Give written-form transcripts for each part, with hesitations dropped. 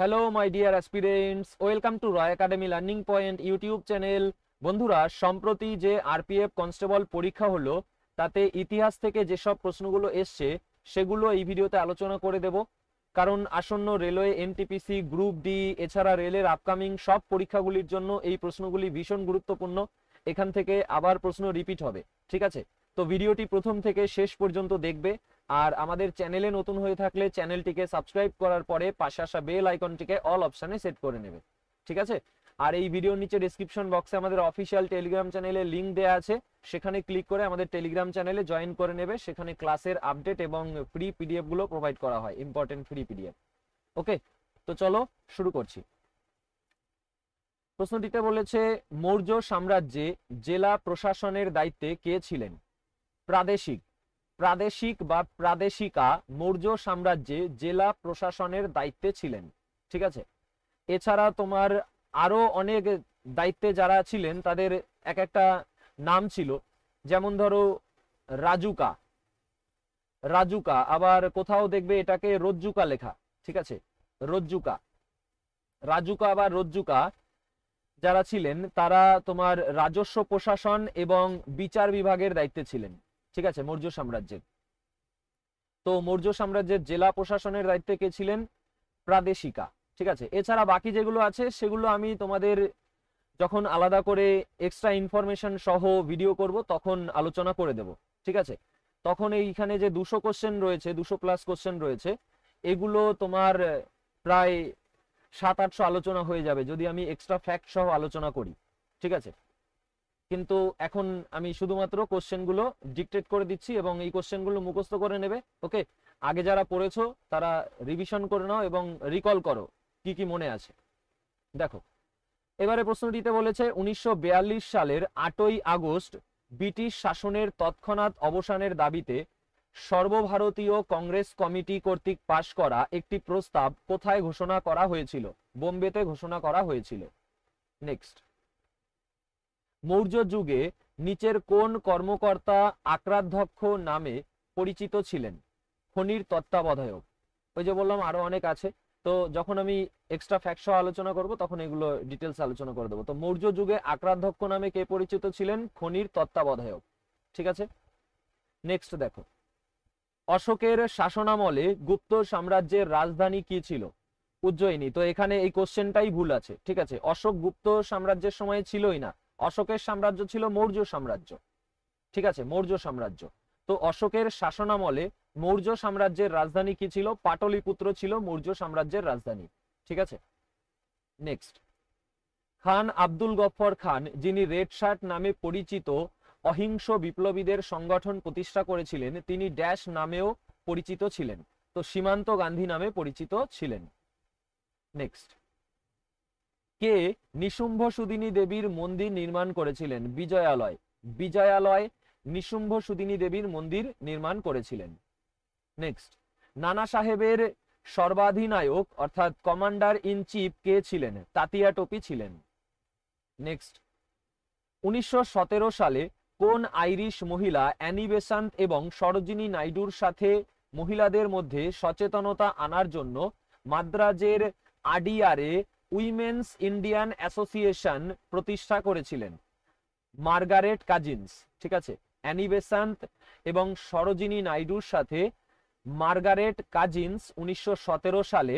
Hello my dear aspirants, welcome to Roy academy learning point YouTube channel. বন্ধুরা, সম্প্রতি যে RPF constable পরীক্ষা হলো তাতে ইতিহাস থেকে যেসব প্রশ্নগুলো এসছে সেগুলো এই ভিডিওতে আলোচনা করে দেব। কারণ আসন্ন রেলওয়ে, এনটিপিসি, গ্রুপ ডি এছাড়া রেলের আপকামিং সব পরীক্ষাগুলির জন্য এই প্রশ্নগুলি ভীষণ গুরুত্বপূর্ণ। এখান থেকে আবার প্রশ্ন রিপিট হবে, ঠিক আছে? তো ভিডিওটি প্রথম থেকে শেষ পর্যন্ত দেখবে। আর আমাদের চ্যানেলে নতুন হয়ে থাকলে চ্যানেলটিকে সাবস্ক্রাইব করার পরে পাশে আসা বেল আইকনটিকে অল অপশনে সেট করে নেবে, ঠিক আছে? আর এই ভিডিওর নিচে ডেসক্রিপশন বক্সে আমাদের অফিসিয়াল টেলিগ্রাম চ্যানেলের লিংক দেওয়া আছে, সেখানে ক্লিক করে আমাদের টেলিগ্রাম চ্যানেলে জয়েন করে নেবে। সেখানে ক্লাসের আপডেট এবং ফ্রি পিডিএফ গুলো প্রোভাইড করা হয়, ইম্পর্টেন্ট ফ্রি পিডিএফ। ওকে, তো চলো শুরু করছি। প্রশ্নটিতে বলেছে, মৌর্য সাম্রাজ্যে জেলা প্রশাসনের দায়িত্বে কে ছিলেন? প্রাদেশিক প্রাদেশিক বা প্রাদেশিকা মৌর্য সাম্রাজ্যে জেলা প্রশাসনের দায়িত্বে ছিলেন, ঠিক আছে? এছাড়া তোমার আরো অনেক দায়িত্বে যারা ছিলেন তাদের এক একটা নাম ছিল, যেমন ধরো রাজুকা। রাজুকা আবার কোথাও দেখবে এটাকে রজ্জুকা লেখা, ঠিক আছে? রজ্জুকা, রাজুকা বা রজ্জুকা যারা ছিলেন তারা তোমার রাজস্ব প্রশাসন এবং বিচার বিভাগের দায়িত্বে ছিলেন, ঠিক আছে, মৌর্য সাম্রাজ্যের। তো মৌর্য সাম্রাজ্যের জেলা প্রশাসনের দায়িত্বে কে ছিলেন? প্রাদেশিকা, ঠিক আছে। এছাড়া বাকি যেগুলো আছে সেগুলো আমি তোমাদের যখন আলাদা করে এক্সট্রা ইনফরমেশন সহ ভিডিও করব তখন আলোচনা করে দেব, ঠিক আছে? তখন এইখানে যে 200 কোশ্চেন রয়েছে, 200+ কোশ্চেন রয়েছে, এগুলো তোমার প্রায় 700-800 আলোচনা হয়ে যাবে যদি আমি এক্সট্রা ফ্যাক্ট সহ আলোচনা করি, ঠিক আছে? কিন্তু এখন আমি শুধুমাত্র কোশ্চেনগুলো ডিকটেট করে দিচ্ছি এবং এই কোশ্চেনগুলো মুখস্থ করে নেবে। ওকে, আগে যারা পড়েছো তারা রিভিশন করে নাও এবং রিকল করো কি কি মনে আছে। দেখো, এবারে প্রশ্নটিতে বলেছে 1942 সালের 8ই আগস্ট ব্রিটিশ শাসনের তৎক্ষণাৎ অবসানের দাবিতে সর্বভারতীয় কংগ্রেস কমিটি কর্তৃক পাশ করা একটি প্রস্তাব কোথায় ঘোষণা করা হয়েছিল? বোম্বেতে ঘোষণা করা হয়েছিল। নেক্সট, মৌর্য যুগে নিচের কোন কর্মকর্তা আক্রাধ্যক্ষ নামে পরিচিত ছিলেন? খনির তত্ত্বাবধায়ক। ওই যে বললাম আরো অনেক আছে, তো যখন আমি এক্সট্রা ফ্যাক্ট সহ আলোচনা করব তখন এগুলো ডিটেলস আলোচনা করে দেবো। তো মৌর্য যুগে আক্রাধ্যক্ষ নামে কে পরিচিত ছিলেন? খনির তত্ত্বাবধায়ক, ঠিক আছে। নেক্সট দেখো, অশোকের শাসনামলে গুপ্ত সাম্রাজ্যের রাজধানী কি ছিল? উজ্জয়িনী। তো এখানে এই কোশ্চেনটাই ভুল আছে, ঠিক আছে? অশোক গুপ্ত সাম্রাজ্যের সময় ছিলই না, অশোকের সাম্রাজ্য ছিল মৌর্য সাম্রাজ্য, ঠিক আছে, মৌর্য সাম্রাজ্য। তো অশোকের শাসনামলে মৌর্য সাম্রাজ্যের রাজধানী কি ছিল? পাটলিপুত্র ছিল মৌর্য সাম্রাজ্যের রাজধানী, ঠিক আছে। নেক্সট, খান আব্দুল গফর খান, যিনি রেড শার্ট নামে পরিচিত অহিংস বিপ্লবীদের সংগঠন প্রতিষ্ঠা করেছিলেন, তিনি ড্যাশ নামেও পরিচিত ছিলেন? তো সীমান্ত গান্ধী নামে পরিচিত ছিলেন। নেক্সট, কে নিশুম্ভ সুদিনী দেবীর মন্দির নির্মাণ করেছিলেন? বিজয়ালয়। বিজয়ালয় নিশুম্ভ সুদিনী দেবীর মন্দির নির্মাণ করেছিলেন। নেক্সট, নানা সাহেবের সর্বাধিনায়ক অর্থাৎ কমান্ডার ইন চিফ কে ছিলেন? তাতিয়া টোপি ছিলেন। নেক্সট, 1917 সালে কোন আইরিশ মহিলা অ্যানি বেসান্ট এবং সরোজিনী নাইডুর সাথে মহিলাদের মধ্যে সচেতনতা আনার জন্য মাদ্রাজের আডিয়ারে উইমেন্স ইন্ডিয়ান অ্যাসোসিয়েশন প্রতিষ্ঠা করেছিলেন? মার্গারেট কাজিন্স, ঠিক আছে। অ্যানি বেসান্ট এবং সরোজিনী নাইডুর সাথে মার্গারেট কাজিন্স 1917 সালে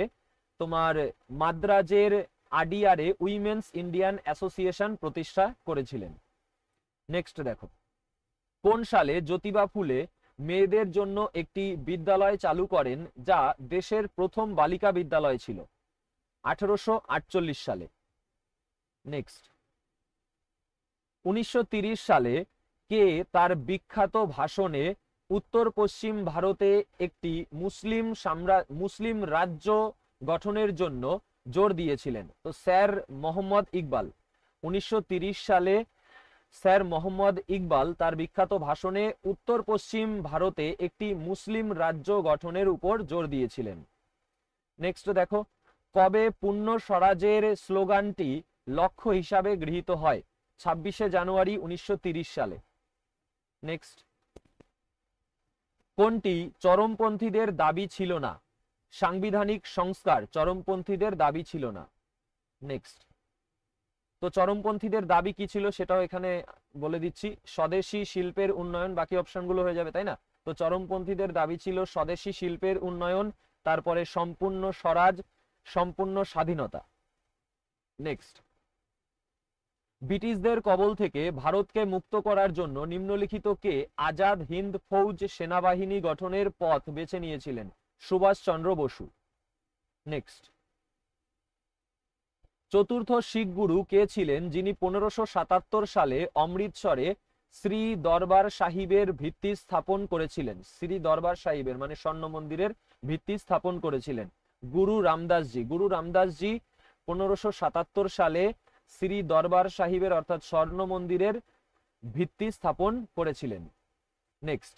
তোমার মাদ্রাজের আডিয়ারে উইমেন্স ইন্ডিয়ান অ্যাসোসিয়েশন প্রতিষ্ঠা করেছিলেন। নেক্সট দেখো, কোন সালে জ্যোতিবা ফুলে মেয়েদের জন্য একটি বিদ্যালয় চালু করেন যা দেশের প্রথম বালিকা বিদ্যালয় ছিল? 1848 সালে। নেক্সট, 1930 সালে কে তার বিখ্যাত ভাষণে উত্তর পশ্চিম ভারতে একটি মুসলিম রাজ্য গঠনের জন্য জোর দিয়েছিলেন? তো স্যার মোহাম্মদ ইকবাল। 1930 সালে স্যার মোহাম্মদ ইকবাল তার বিখ্যাত ভাষণে উত্তর পশ্চিম ভারতে একটি মুসলিম রাজ্য গঠনের উপর জোর দিয়েছিলেন। নেক্সট দেখো, কবে পূর্ণ স্বরাজের স্লোগানটি লক্ষ্য হিসাবে গৃহীত হয়? 26শে জানুয়ারি 1930 সালে। নেক্সট, কোনটি চরমপন্থীদের দাবি ছিল না? সাংবিধানিক সংস্কার চরমপন্থীদের দাবি ছিল না। নেক্সট, তো চরমপন্থীদের দাবি কি ছিল সেটাও এখানে বলে দিচ্ছি। স্বদেশী শিল্পের উন্নয়ন, বাকি অপশনগুলো হয়ে যাবে, তাই না? তো চরমপন্থীদের দাবি ছিল স্বদেশী শিল্পের উন্নয়ন, তারপরে সম্পূর্ণ স্বরাজ, সম্পূর্ণ স্বাধীনতা। নেক্সট, ব্রিটিশদের কবল থেকে ভারতকে মুক্ত করার জন্য নিম্নলিখিত কে আজাদ হিন্দ ফৌজ সেনাবাহিনী গঠনের পথ বেছে নিয়েছিলেন? সুভাষচন্দ্র বসু। নেক্সট, চতুর্থ শিখ গুরু কে ছিলেন যিনি 1577 সালে অমৃতসরে শ্রী দরবার সাহিবের ভিত্তি স্থাপন করেছিলেন? শ্রী দরবার সাহিবের মানে স্বর্ণ মন্দিরের ভিত্তি স্থাপন করেছিলেন গুরু রামদাসজি। গুরু রামদাসজি 1577 সালে শ্রী দরবার সাহিবের অর্থাৎ স্বর্ণ মন্দিরের ভিত্তি স্থাপন করেছিলেন। নেক্সট,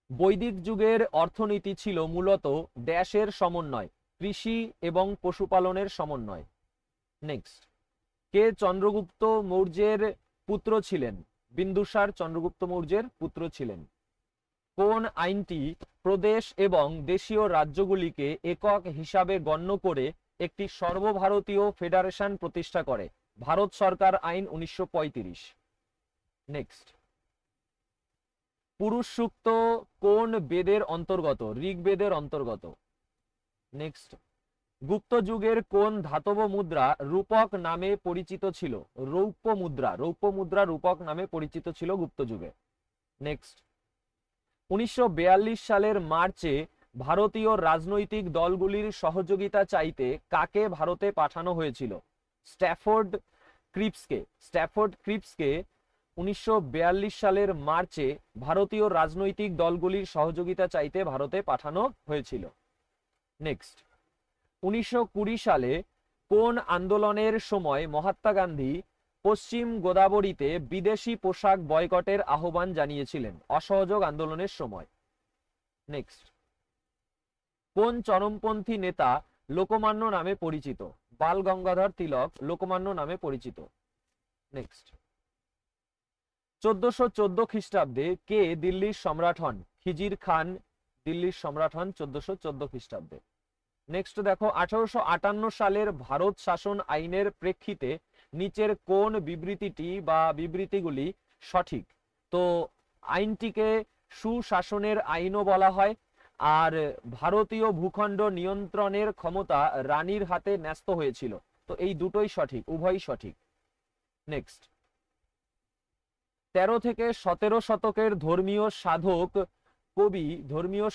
বৈদিক যুগের অর্থনীতি ছিল মূলত ড্যাশের সমন্বয়, কৃষি এবং পশুপালনের সমন্বয়। নেক্সট, কে চন্দ্রগুপ্ত মৌর্যের পুত্র ছিলেন? বিন্দুসার চন্দ্রগুপ্ত মৌর্যের পুত্র ছিলেন। কোন আইনটি প্রদেশ এবং দেশীয় রাজ্যগুলিকে একক হিসাবে গণ্য করে একটি সর্বভারতীয় ফেডারেশন প্রতিষ্ঠা করে? ভারত সরকার আইন 1935। নেক্সট, পুরুষ সূক্ত কোন বেদের অন্তর্গত? ঋগ্বেদের অন্তর্গত। নেক্সট, গুপ্ত যুগের কোন ধাতব মুদ্রা রূপক নামে পরিচিত ছিল? রৌপ্য মুদ্রা। রৌপ্য মুদ্রা রূপক নামে পরিচিত ছিল গুপ্ত যুগে। নেক্সট, 1942 সালের মার্চে ভারতীয় রাজনৈতিক দলগুলির সহযোগিতা চাইতে কাকে ভারতে পাঠানো হয়েছিল? স্ট্যাফোর্ড ক্রিপসকে। স্ট্যাফোর্ড ক্রিপসকে 1942 সালের মার্চে ভারতীয় রাজনৈতিক দলগুলির সহযোগিতা চাইতে ভারতে পাঠানো হয়েছিল। নেক্সট, 1920 সালে কোন আন্দোলনের সময় মহাত্মা গান্ধী পশ্চিম গোদাবরীতে বিদেশি পোশাক বয়কটের আহ্বান জানিয়েছিলেন? অসহযোগ আন্দোলনের সময়। নেক্সট, কোন চরমপন্থী নেতা লোকমান্য নামে পরিচিত? বাল গঙ্গাধর তিলক লোকমান্য নামে পরিচিত। নেক্সট, 1414 খ্রিস্টাব্দে কে দিল্লির সম্রাট হন? খিজির খান দিল্লির সম্রাট হন 1414 খ্রিস্টাব্দে। নেক্সট দেখো, 1858 সালের ভারত শাসন আইনের প্রেক্ষিতে নিচের কোন বিবৃতিটি বা বিবৃতিগুলি সঠিক? তো আইনটিকে সুশাসনের আইনও বলা হয়, আর ভারতীয় ভূখণ্ড নিয়ন্ত্রণের ক্ষমতা রানীর হাতে ন্যস্ত হয়েছিল। তো এই দুটোই সঠিক, উভয়ই সঠিক। নেক্সট, 13 থেকে 17 শতকের ধর্মীয়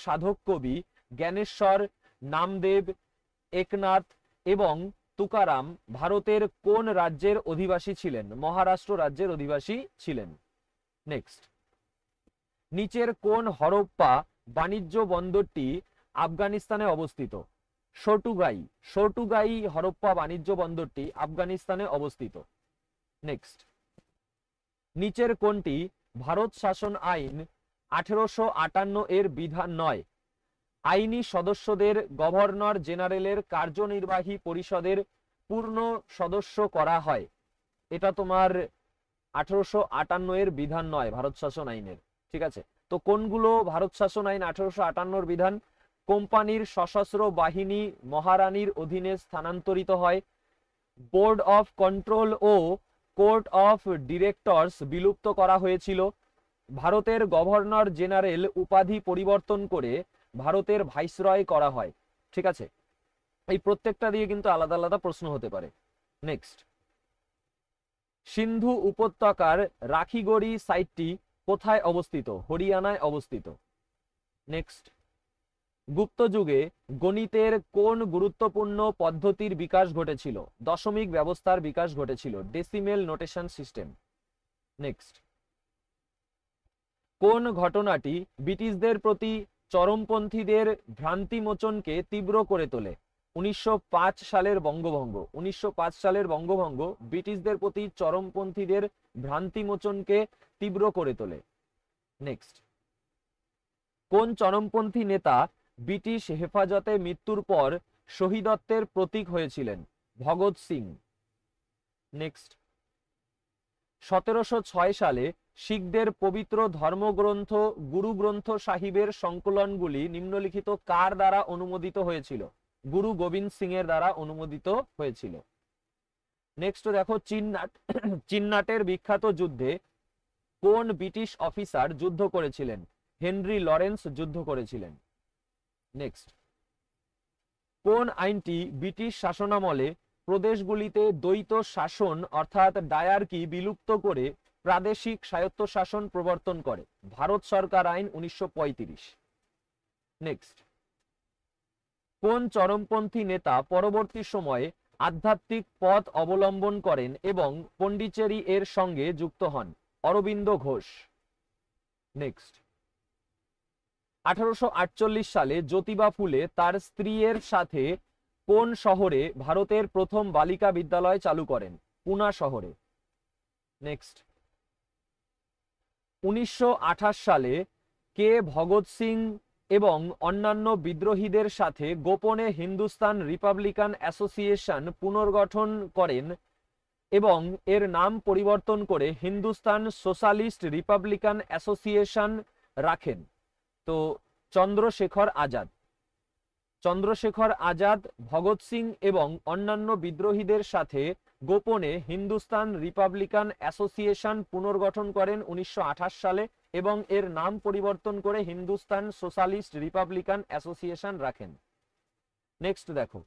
সাধক কবি জ্ঞানেশ্বর, নামদেব, একনাথ এবং তুকারাম ভারতের কোন রাজ্যের অধিবাসী ছিলেন? মহারাষ্ট্র রাজ্যের অধিবাসী ছিলেন। নেক্সট, নিচের কোন হরপ্পা বাণিজ্য বন্দরটি আফগানিস্তানে অবস্থিত? শর্টুগাই হরপ্পা বাণিজ্য বন্দরটি আফগানিস্তানে অবস্থিত। নেক্সট, নিচের কোনটি ভারত শাসন আইন 1858 এর বিধান নয়? আইনি সদস্যদের গভর্নর জেনারেলের কার্যনির্বাহী পরিষদের পূর্ণ সদস্য করা হয়। এটা তোমার 1858 এর বিধান নয় ভারত শাসন আইনের। ঠিক আছে, তো কোনগুলো ভারত শাসন আইন 1858 বিধান? কোম্পানির সশস্ত্র বাহিনী মহারানীর অধীনে স্থানান্তরিত হয়, বোর্ড অফ কন্ট্রোল ও কোর্ট অফ ডিরেক্টরস বিলুপ্ত করা হয়েছিল, ভারতের গভর্নর জেনারেল উপাধি পরিবর্তন করে ভারতের ভাইসরয় করা হয়। ঠিক আছে, এই প্রত্যেকটা দিয়ে কিন্তু আলাদা আলাদা প্রশ্ন হতে পারে। নেক্সট, সিন্ধু উপত্যকার রাখিগড়ি সাইটটি কোথায় অবস্থিত? হরিয়ানায় অবস্থিত। নেক্সট, গুপ্ত যুগে গণিতের কোন গুরুত্বপূর্ণ পদ্ধতির বিকাশ ঘটেছিল? দশমিক ব্যবস্থার বিকাশ ঘটেছিল, ডেসিমেল নোটেশন সিস্টেম। নেক্সট, কোন ঘটনাটি ব্রিটিশদের প্রতি চরমপন্থীদের ভ্রান্তি মোচনকে তীব্র করে তোলে? 1905 সালের বঙ্গভঙ্গ। 1905 সালের বঙ্গভঙ্গ ব্রিটিশদের প্রতি চরমপন্থীদের ভ্রান্তি মোচনকে তীব্র করে তোলে। নেক্সট, কোন চরমপন্থী নেতা ব্রিটিশ হেফাজতে মৃত্যুর পর শহীদত্বের প্রতীক হয়েছিলেন? ভগৎ সিং। নেক্সট, 1706 সালে শিখদের পবিত্র ধর্মগ্রন্থ গুরু গ্রন্থ সাহিবের সংকলনগুলি নিম্নলিখিত কার দ্বারা অনুমোদিত হয়েছিল? গুরু গোবিন্দ সিং এর দ্বারা অনুমোদিত হয়েছিল। নেক্সট দেখো, চিন্নাটের বিখ্যাত যুদ্ধে কোন ব্রিটিশ অফিসার যুদ্ধ করেছিলেন? হেনরি লরেন্স যুদ্ধ করেছিলেন। নেক্সট, কোন আইনটি ব্রিটিশ শাসনামলে প্রদেশগুলিতে দ্বৈত শাসন অর্থাৎ ডায়ার্কি বিলুপ্ত করে প্রাদেশিক স্বায়ত্তশাসন প্রবর্তন করে? ভারত সরকার আইন 1935। নেক্সট, কোন চরমপন্থী নেতা পরবর্তী সময়ে আধ্যাত্মিক পথ অবলম্বন করেন এবং পন্ডিচেরি এর সঙ্গে যুক্ত হন? অরবিন্দ ঘোষ। নেক্সট, 1848 সালে জ্যোতিবা ফুলে তার স্ত্রীর সাথে কোন শহরে ভারতের প্রথম বালিকা বিদ্যালয় চালু করেন? পুনা শহরে। নেক্সট, 1928 সালে কে ভগৎ সিং এবং অন্যান্য বিদ্রোহীদের সাথে গোপনে হিন্দুস্তান রিপাবলিকান অ্যাসোসিয়েশন পুনর্গঠন করেন এবং এর নাম পরিবর্তন করে হিন্দুস্তান সোশ্যালিস্ট রিপাবলিকান অ্যাসোসিয়েশন রাখেন? তো চন্দ্রশেখর আজাদ। চন্দ্রশেখর আজাদ ভগৎ সিং এবং অন্যান্য বিদ্রোহীদের সাথে গোপনে হিন্দুস্তান রিপাবলিকান অ্যাসোসিয়েশন পুনর্গঠন করেন 1928 সালে এবং এর নাম পরিবর্তন করে হিন্দুস্তান সোশ্যালিস্ট রিপাবলিকান অ্যাসোসিয়েশন রাখেন। নেক্সট দেখো,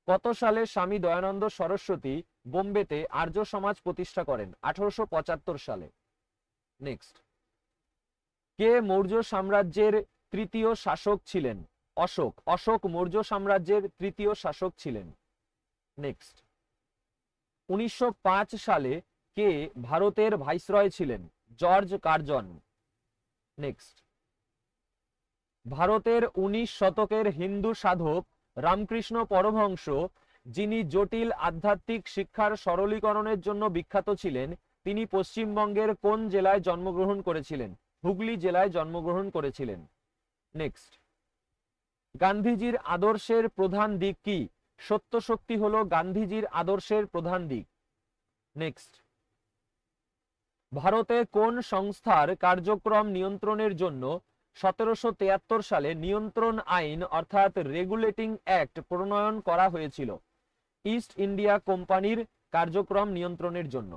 কত সালে স্বামী দয়ানন্দ সরস্বতী বোম্বেতে আর্য সমাজ প্রতিষ্ঠা করেন? 1875 সালে। নেক্সট, কে মৌর্য সাম্রাজ্যের তৃতীয় শাসক ছিলেন? অশোক। অশোক মৌর্য সাম্রাজ্যের তৃতীয় শাসক ছিলেন। নেক্সট, 1905 সালে কে ভারতের ভাইসরয় ছিলেন? George Curzon. নেক্সট, ভারতের 19 শতকের হিন্দু সাধক রামকৃষ্ণ পরমহংস, যিনি জটিল আধ্যাত্মিক শিক্ষার সরলীকরণের জন্য বিখ্যাত ছিলেন, তিনি পশ্চিমবঙ্গের কোন জেলায় জন্মগ্রহণ করেছিলেন? হুগলি জেলায় জন্মগ্রহণ করেছিলেন। নেক্সট, গান্ধীজির আদর্শের প্রধান দিক কি? সত্য শক্তি হলো গান্ধীজির আদর্শের প্রধান দিক। নেক্সট, ভারতে কোন সংস্থার কার্যক্রম নিয়ন্ত্রণের জন্য 1773 সালে নিয়ন্ত্রণ আইন অর্থাৎ রেগুলেটিং অ্যাক্ট প্রণয়ন করা হয়েছিল? ইস্ট ইন্ডিয়া কোম্পানির কার্যক্রম নিয়ন্ত্রণের জন্য।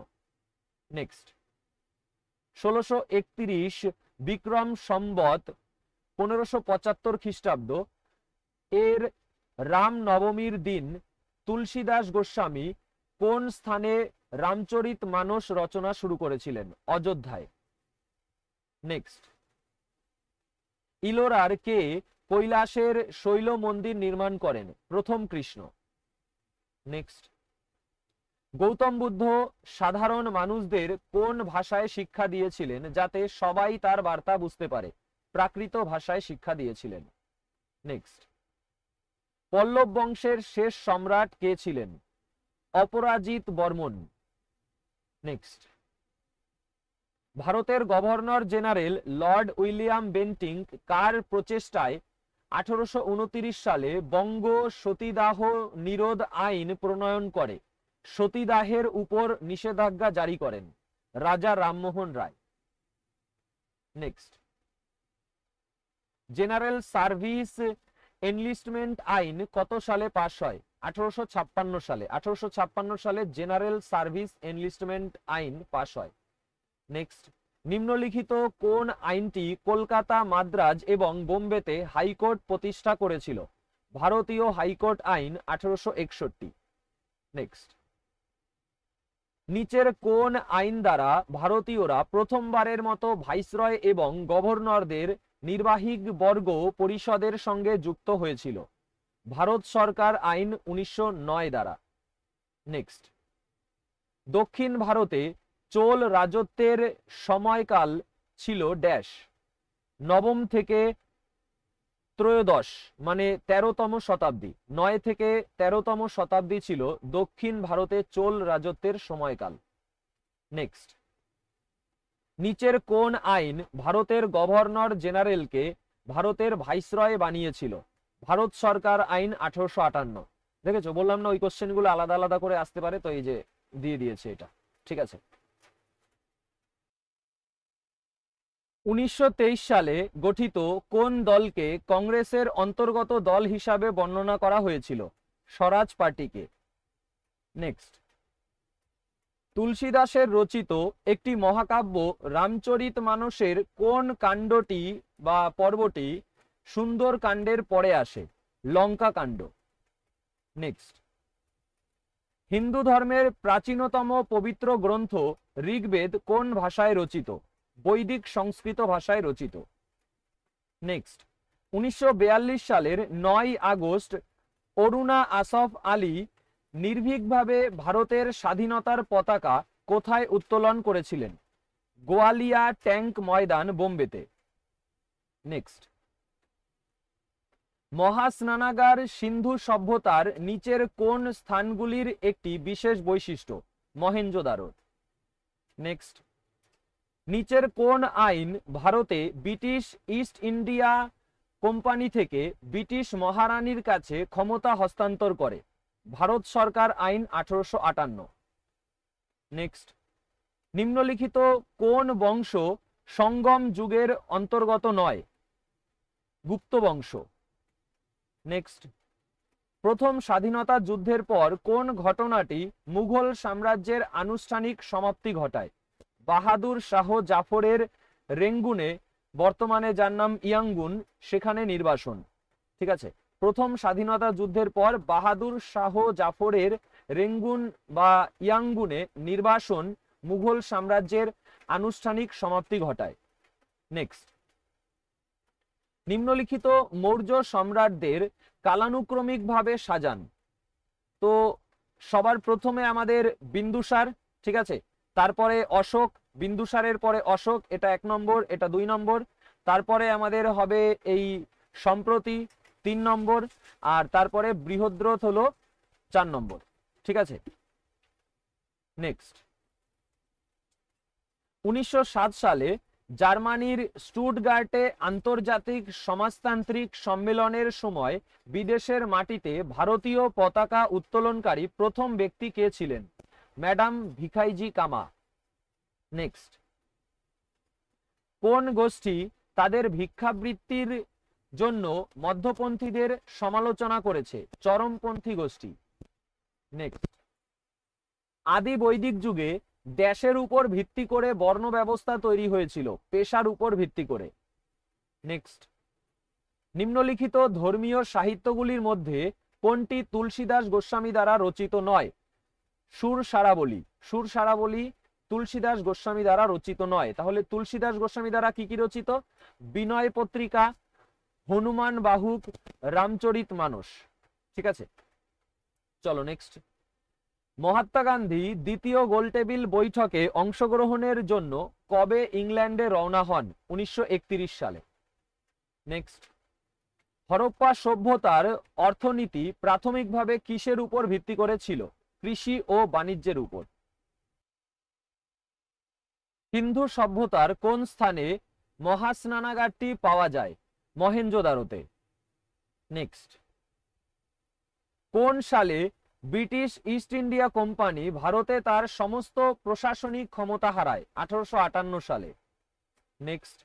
নেক্সট, 1631 বিক্রম সম্বত 1575 খ্রিস্টাব্দ এর রাম নবমীর দিন তুলসীদাস গোস্বামী কোন স্থানে রামচরিত মানস রচনা শুরু করেছিলেন? অযোধ্যায়। নেক্সট, ইলোরার কে কৈলাসের শৈল মন্দির নির্মাণ করেন? প্রথম কৃষ্ণ। নেক্সট, গৌতম বুদ্ধ সাধারণ মানুষদের কোন ভাষায় শিক্ষা দিয়েছিলেন যাতে সবাই তার বার্তা বুঝতে পারে? প্রাকৃত ভাষায় শিক্ষা দিয়েছিলেন। নেক্সট, পল্লব বংশের শেষ সম্রাট কে ছিলেন? অপরাজিত বর্মন। নেক্সট, ভারতের governor general Lord William Bentinck কার প্রচেষ্টায় 1829 সালে বঙ্গ সতীদাহ নিরোধ আইন প্রণয়ন করে সতীদাহের উপর নিষেধাজ্ঞা জারি করেন? রাজা Rammohan Roy. Next, general service enlistment আইন কত সালে পাস হয়? 1856 সালে। 1856 সালে জেনারেল সার্ভিস এনলিস্টমেন্ট আইন পাস হয়। নেক্সট, নিম্নলিখিত কোন আইনটি কলকাতা, মাদ্রাজ এবং বোম্বেতে হাইকোর্ট প্রতিষ্ঠা করেছিল? ভারতীয় হাইকোর্ট আইন 1861। নেক্সট, নিচের কোন আইন দ্বারা ভারতীয়রা প্রথমবারের মতো ভাইসরয় এবং গভর্নরদের নির্বাহী বর্গ পরিষদের সঙ্গে যুক্ত হয়েছিল? ভারত সরকার আইন 1909 দ্বারা। নেক্সট, দক্ষিণ ভারতে চোল রাজত্বের সময়কাল ছিল ড্যাশ? নবম থেকে ত্রয়োদশ মানে 13তম শতাব্দী। 9 থেকে 13তম শতাব্দী ছিল দক্ষিণ ভারতে চোল রাজত্বের সময়কাল। নেক্সট, নিচের কোন আইন ভারতের গভর্নর জেনারেলকে ভারতের ভাইসরয় বানিয়েছিল? ভারত সরকার আইন 1858। দেখেছো, বললাম না ওই কোশ্চেনগুলো আলাদা আলাদা করে আসতে পারে, তো এই যে দিয়ে দিয়েছে এটা। ঠিক আছে। 1923 সালে গঠিত কোন দলকে কংগ্রেসের অন্তর্গত দল হিসাবে বর্ণনা করা হয়েছিল? স্বরাজ পার্টিকে। নেক্সট, তুলসীদাসের রচিত একটি মহাকাব্য রামচরিতমানসের কোন কাণ্ডটি বা পর্বটি সুন্দর কাণ্ডের পরে আসে? লঙ্কা কাণ্ড। নেক্সট, হিন্দু ধর্মের প্রাচীনতম পবিত্র গ্রন্থ ঋগ্বেদ কোন ভাষায় রচিত? বৈদিক সংস্কৃত ভাষায় রচিত। নেক্সট, 1942 সালের 9 আগস্ট অরুণা আসফ আলী নির্ভীকভাবে ভারতের স্বাধীনতার পতাকা কোথায় উত্তোলন করেছিলেন? গোয়ালিয়া ট্যাঙ্ক ময়দান, বোম্বেতে। নেক্সট, মহাস্নানাগার সিন্ধু সভ্যতার নিচের কোন স্থানগুলির একটি বিশেষ বৈশিষ্ট্য? মহেঞ্জোদারো। নেক্সট, নিচের কোন আইন ভারতে ব্রিটিশ ইস্ট ইন্ডিয়া কোম্পানি থেকে ব্রিটিশ মহারানীর কাছে ক্ষমতা হস্তান্তর করে? ভারত সরকার আইন 1858। নেক্সট, নিম্নলিখিত কোন বংশ সঙ্গম যুগের অন্তর্গত নয়? গুপ্ত বংশ। নেক্সট, প্রথম স্বাধীনতা যুদ্ধের পর কোন ঘটনাটি মুঘল সাম্রাজ্যের আনুষ্ঠানিক সমাপ্তি ঘটায়? বাহাদুর শাহ জাফরের রেঙ্গুনে, বর্তমানে যার নাম ইয়াঙ্গুন, সেখানে নির্বাসন। ঠিক আছে, প্রথম স্বাধীনতা যুদ্ধের পর বাহাদুর শাহ জাফরের রেঙ্গুন বা ইয়াঙ্গুনে নির্বাসন মুঘল সাম্রাজ্যের আনুষ্ঠানিক সমাপ্তি ঘটায়। নেক্সট, নিম্নলিখিত মৌর্য সম্রাটদের কালানুক্রমিকভাবে সাজান। তো সবার প্রথমে আমাদের বিন্দুসার, ঠিক আছে, তারপরে অশোক, বিন্দুসারের পরে অশোক, এটা 1 নম্বর, এটা 2 নম্বর। তারপরে আমাদের হবে এই সম্প্রতি 3 নম্বর, আর তারপরে বৃহদ্রথ হলো 4 নম্বর। ঠিক আছে। নেক্সট, 1907 সালে জার্মানির স্টুটগার্টে আন্তর্জাতিক সমাজতান্ত্রিক সম্মেলনের সময় বিদেশের মাটিতে ভারতীয় পতাকা উত্তোলনকারী প্রথম ব্যক্তি কে ছিলেন? ম্যাডাম ভিখাইজি কামা। নেক্সট, কোন গোষ্ঠী তাদের ভিক্ষাবৃত্তির জন্য মধ্যপন্থীদের সমালোচনা করেছে? চরমপন্থী গোষ্ঠী। নেক্সট, আদি বৈদিক যুগে দেশের উপর ভিত্তি করে বর্ণ ব্যবস্থা তৈরি হয়েছিল? পেশার উপর ভিত্তি করে। নেক্সট, নিম্নলিখিত ধর্মীয় সাহিত্যগুলির মধ্যে কোনটি তুলসীদাস গোস্বামী দ্বারা রচিত নয়? সুর সারাবলী। সুর সারাবলী তুলসীদাস গোস্বামী দ্বারা রচিত নয়। তাহলে তুলসীদাস গোস্বামী দ্বারা কি কি রচিত? বিনয় পত্রিকা, হনুমান বাহুক, রামচরিত মানস। ঠিক আছে, চলো নেক্সট। মহাত্মা গান্ধী দ্বিতীয় গোলটেবিল বৈঠকে অংশগ্রহণের জন্য কবে ইংল্যান্ডে রওনা হন? 1931 সালে। নেক্সট, হরপ্পা সভ্যতার অর্থনীতি প্রাথমিকভাবে কিসের উপর ভিত্তি করেছিল? কৃষি ও বাণিজ্যের উপর। সিন্ধু সভ্যতার কোন স্থানে মহাস্নানাগারটি পাওয়া যায়? মহেঞ্জোদারোতে। নেক্সট, কোন সালে ব্রিটিশ ইস্ট ইন্ডিয়া কোম্পানি ভারতে তার সমস্ত প্রশাসনিক ক্ষমতা হারায়? 1858 সালে। নেক্সট,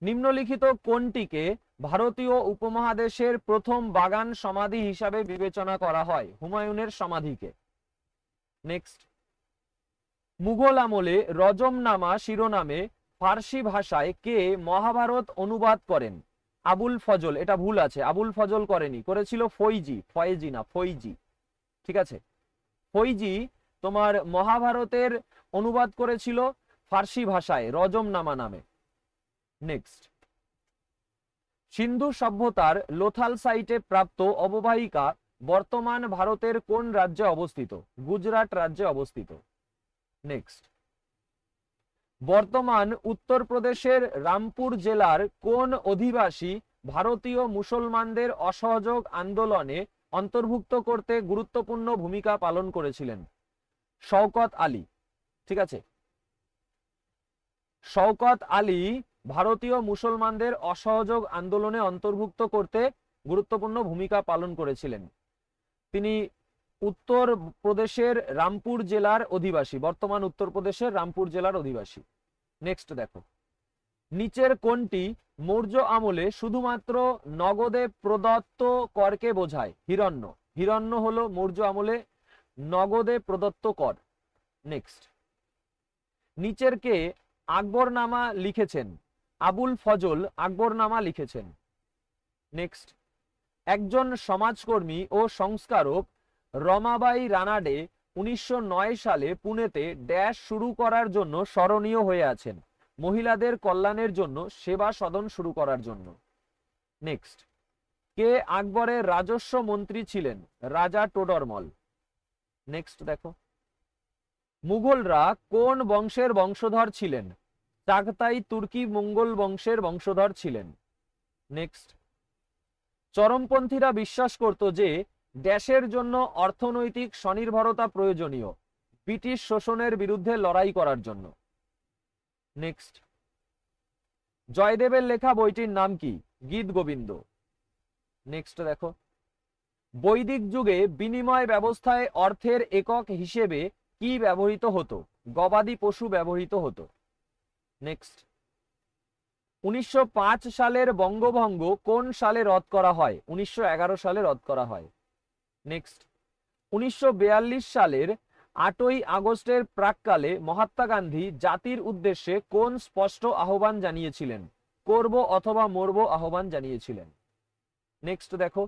নিম্নলিখিত কোনটিকে ভারতীয় উপমহাদেশের প্রথম বাগান সমাধি হিসাবে বিবেচনা করা হয়? হুমায়ুনের সমাধিকে। নেক্সট, মুঘল আমলে রজমনামা শিরোনামে ফার্সি ভাষায় কে মহাভারত অনুবাদ করেন? আবুল ফজল। এটা ভুল আছে, আবুল ফজল করেনি, করেছিল ফৈজি। ফয়েজি না, ফৈজি। ঠিক আছে, ফৈজি তোমার মহাভারতের অনুবাদ করেছিল ফার্সি ভাষায় রজমনামা নামে। নেক্সট, সিন্ধু সভ্যতার লোথাল সাইটে প্রাপ্ত অববাহিকা বর্তমান ভারতের কোন রাজ্যে অবস্থিত? গুজরাট রাজ্যে অবস্থিত। নেক্সট, বর্তমান উত্তরপ্রদেশের রামপুর জেলার কোন অধিবাসী ভারতীয় মুসলমানদের অসহযোগ আন্দোলনে অন্তর্ভুক্ত করতে গুরুত্বপূর্ণ ভূমিকা পালন করেছিলেন? শওকত আলী। ঠিক আছে, শওকত আলী ভারতীয় মুসলমানদের অসহযোগ আন্দোলনে অন্তর্ভুক্ত করতে গুরুত্বপূর্ণ ভূমিকা পালন করেছিলেন। তিনি উত্তর প্রদেশের রামপুর জেলার অধিবাসী, বর্তমান উত্তরপ্রদেশের রামপুর জেলার অধিবাসী। নেক্সট দেখো, নিচের কোনটি মৌর্য আমলে শুধুমাত্র নগদে প্রদত্ত করকে বোঝায়? হিরণ্য। হিরণ্য হলো মৌর্য আমলে নগদে প্রদত্ত কর। নেক্সট, নিচের কে আকবরনামা লিখেছেন? আবুল ফজল আকবরনামা লিখেছেন। নেক্সট, একজন সমাজকর্মী ও সংস্কারক রমাবাই রানাডে 1909 সালে পুনেতে ড্যাশ শুরু করার জন্য স্মরণীয় হয়ে আছেন? মহিলাদের কল্যাণের জন্য সেবা সদন শুরু করার জন্য। নেক্সট, কে আকবরের রাজস্ব মন্ত্রী ছিলেন? রাজা টোডরমল। নেক্সট দেখো, মুঘলরা কোন বংশের বংশধর ছিলেন? চাগতাই তুর্কি মঙ্গল বংশের বংশধর ছিলেন। নেক্সট, চরমপন্থীরা বিশ্বাস করত যে ড্যাশের জন্য অর্থনৈতিক স্বনির্ভরতা প্রয়োজনীয়? ব্রিটিশ শোষণের বিরুদ্ধে লড়াই করার জন্য। নেক্সট, জয়দেবের লেখা বইটির নাম কি? গীত গোবিন্দ। নেক্সট দেখো, বৈদিক যুগে বিনিময় ব্যবস্থায় অর্থের একক হিসেবে কি ব্যবহৃত হতো? গবাদি পশু ব্যবহৃত হতো। নেক্সট, 1905 সালের বঙ্গভঙ্গ কোন সালে রদ করা হয়? 1911 সালে রদ করা হয়। নেক্সট, 1942 সালের 8ই আগস্টের প্রাক্কালে মহাত্মা গান্ধী জাতির উদ্দেশ্যে কোন স্পষ্ট আহ্বান জানিয়েছিলেন? করব অথবা মরব আহ্বান জানিয়েছিলেন। নেক্সট দেখো,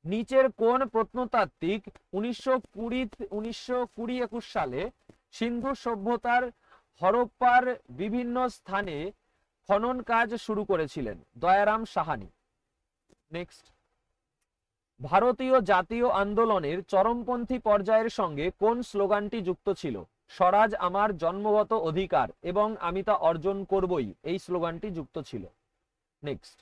নিচের কোন প্রত্নতাত্ত্বিক 1920-21 সালে সিন্ধু সভ্যতার হরপ্পার বিভিন্ন স্থানে খনন কাজ শুরু করেছিলেন? দয়ারাম সাহানি। নেক্সট, ভারতীয় জাতীয় আন্দোলনের চরমপন্থী পর্যায়ের সঙ্গে কোন স্লোগানটি যুক্ত ছিল? স্বরাজ আমার জন্মগত অধিকার এবং আমি তা অর্জন করবই, এই স্লোগানটি যুক্ত ছিল। নেক্সট,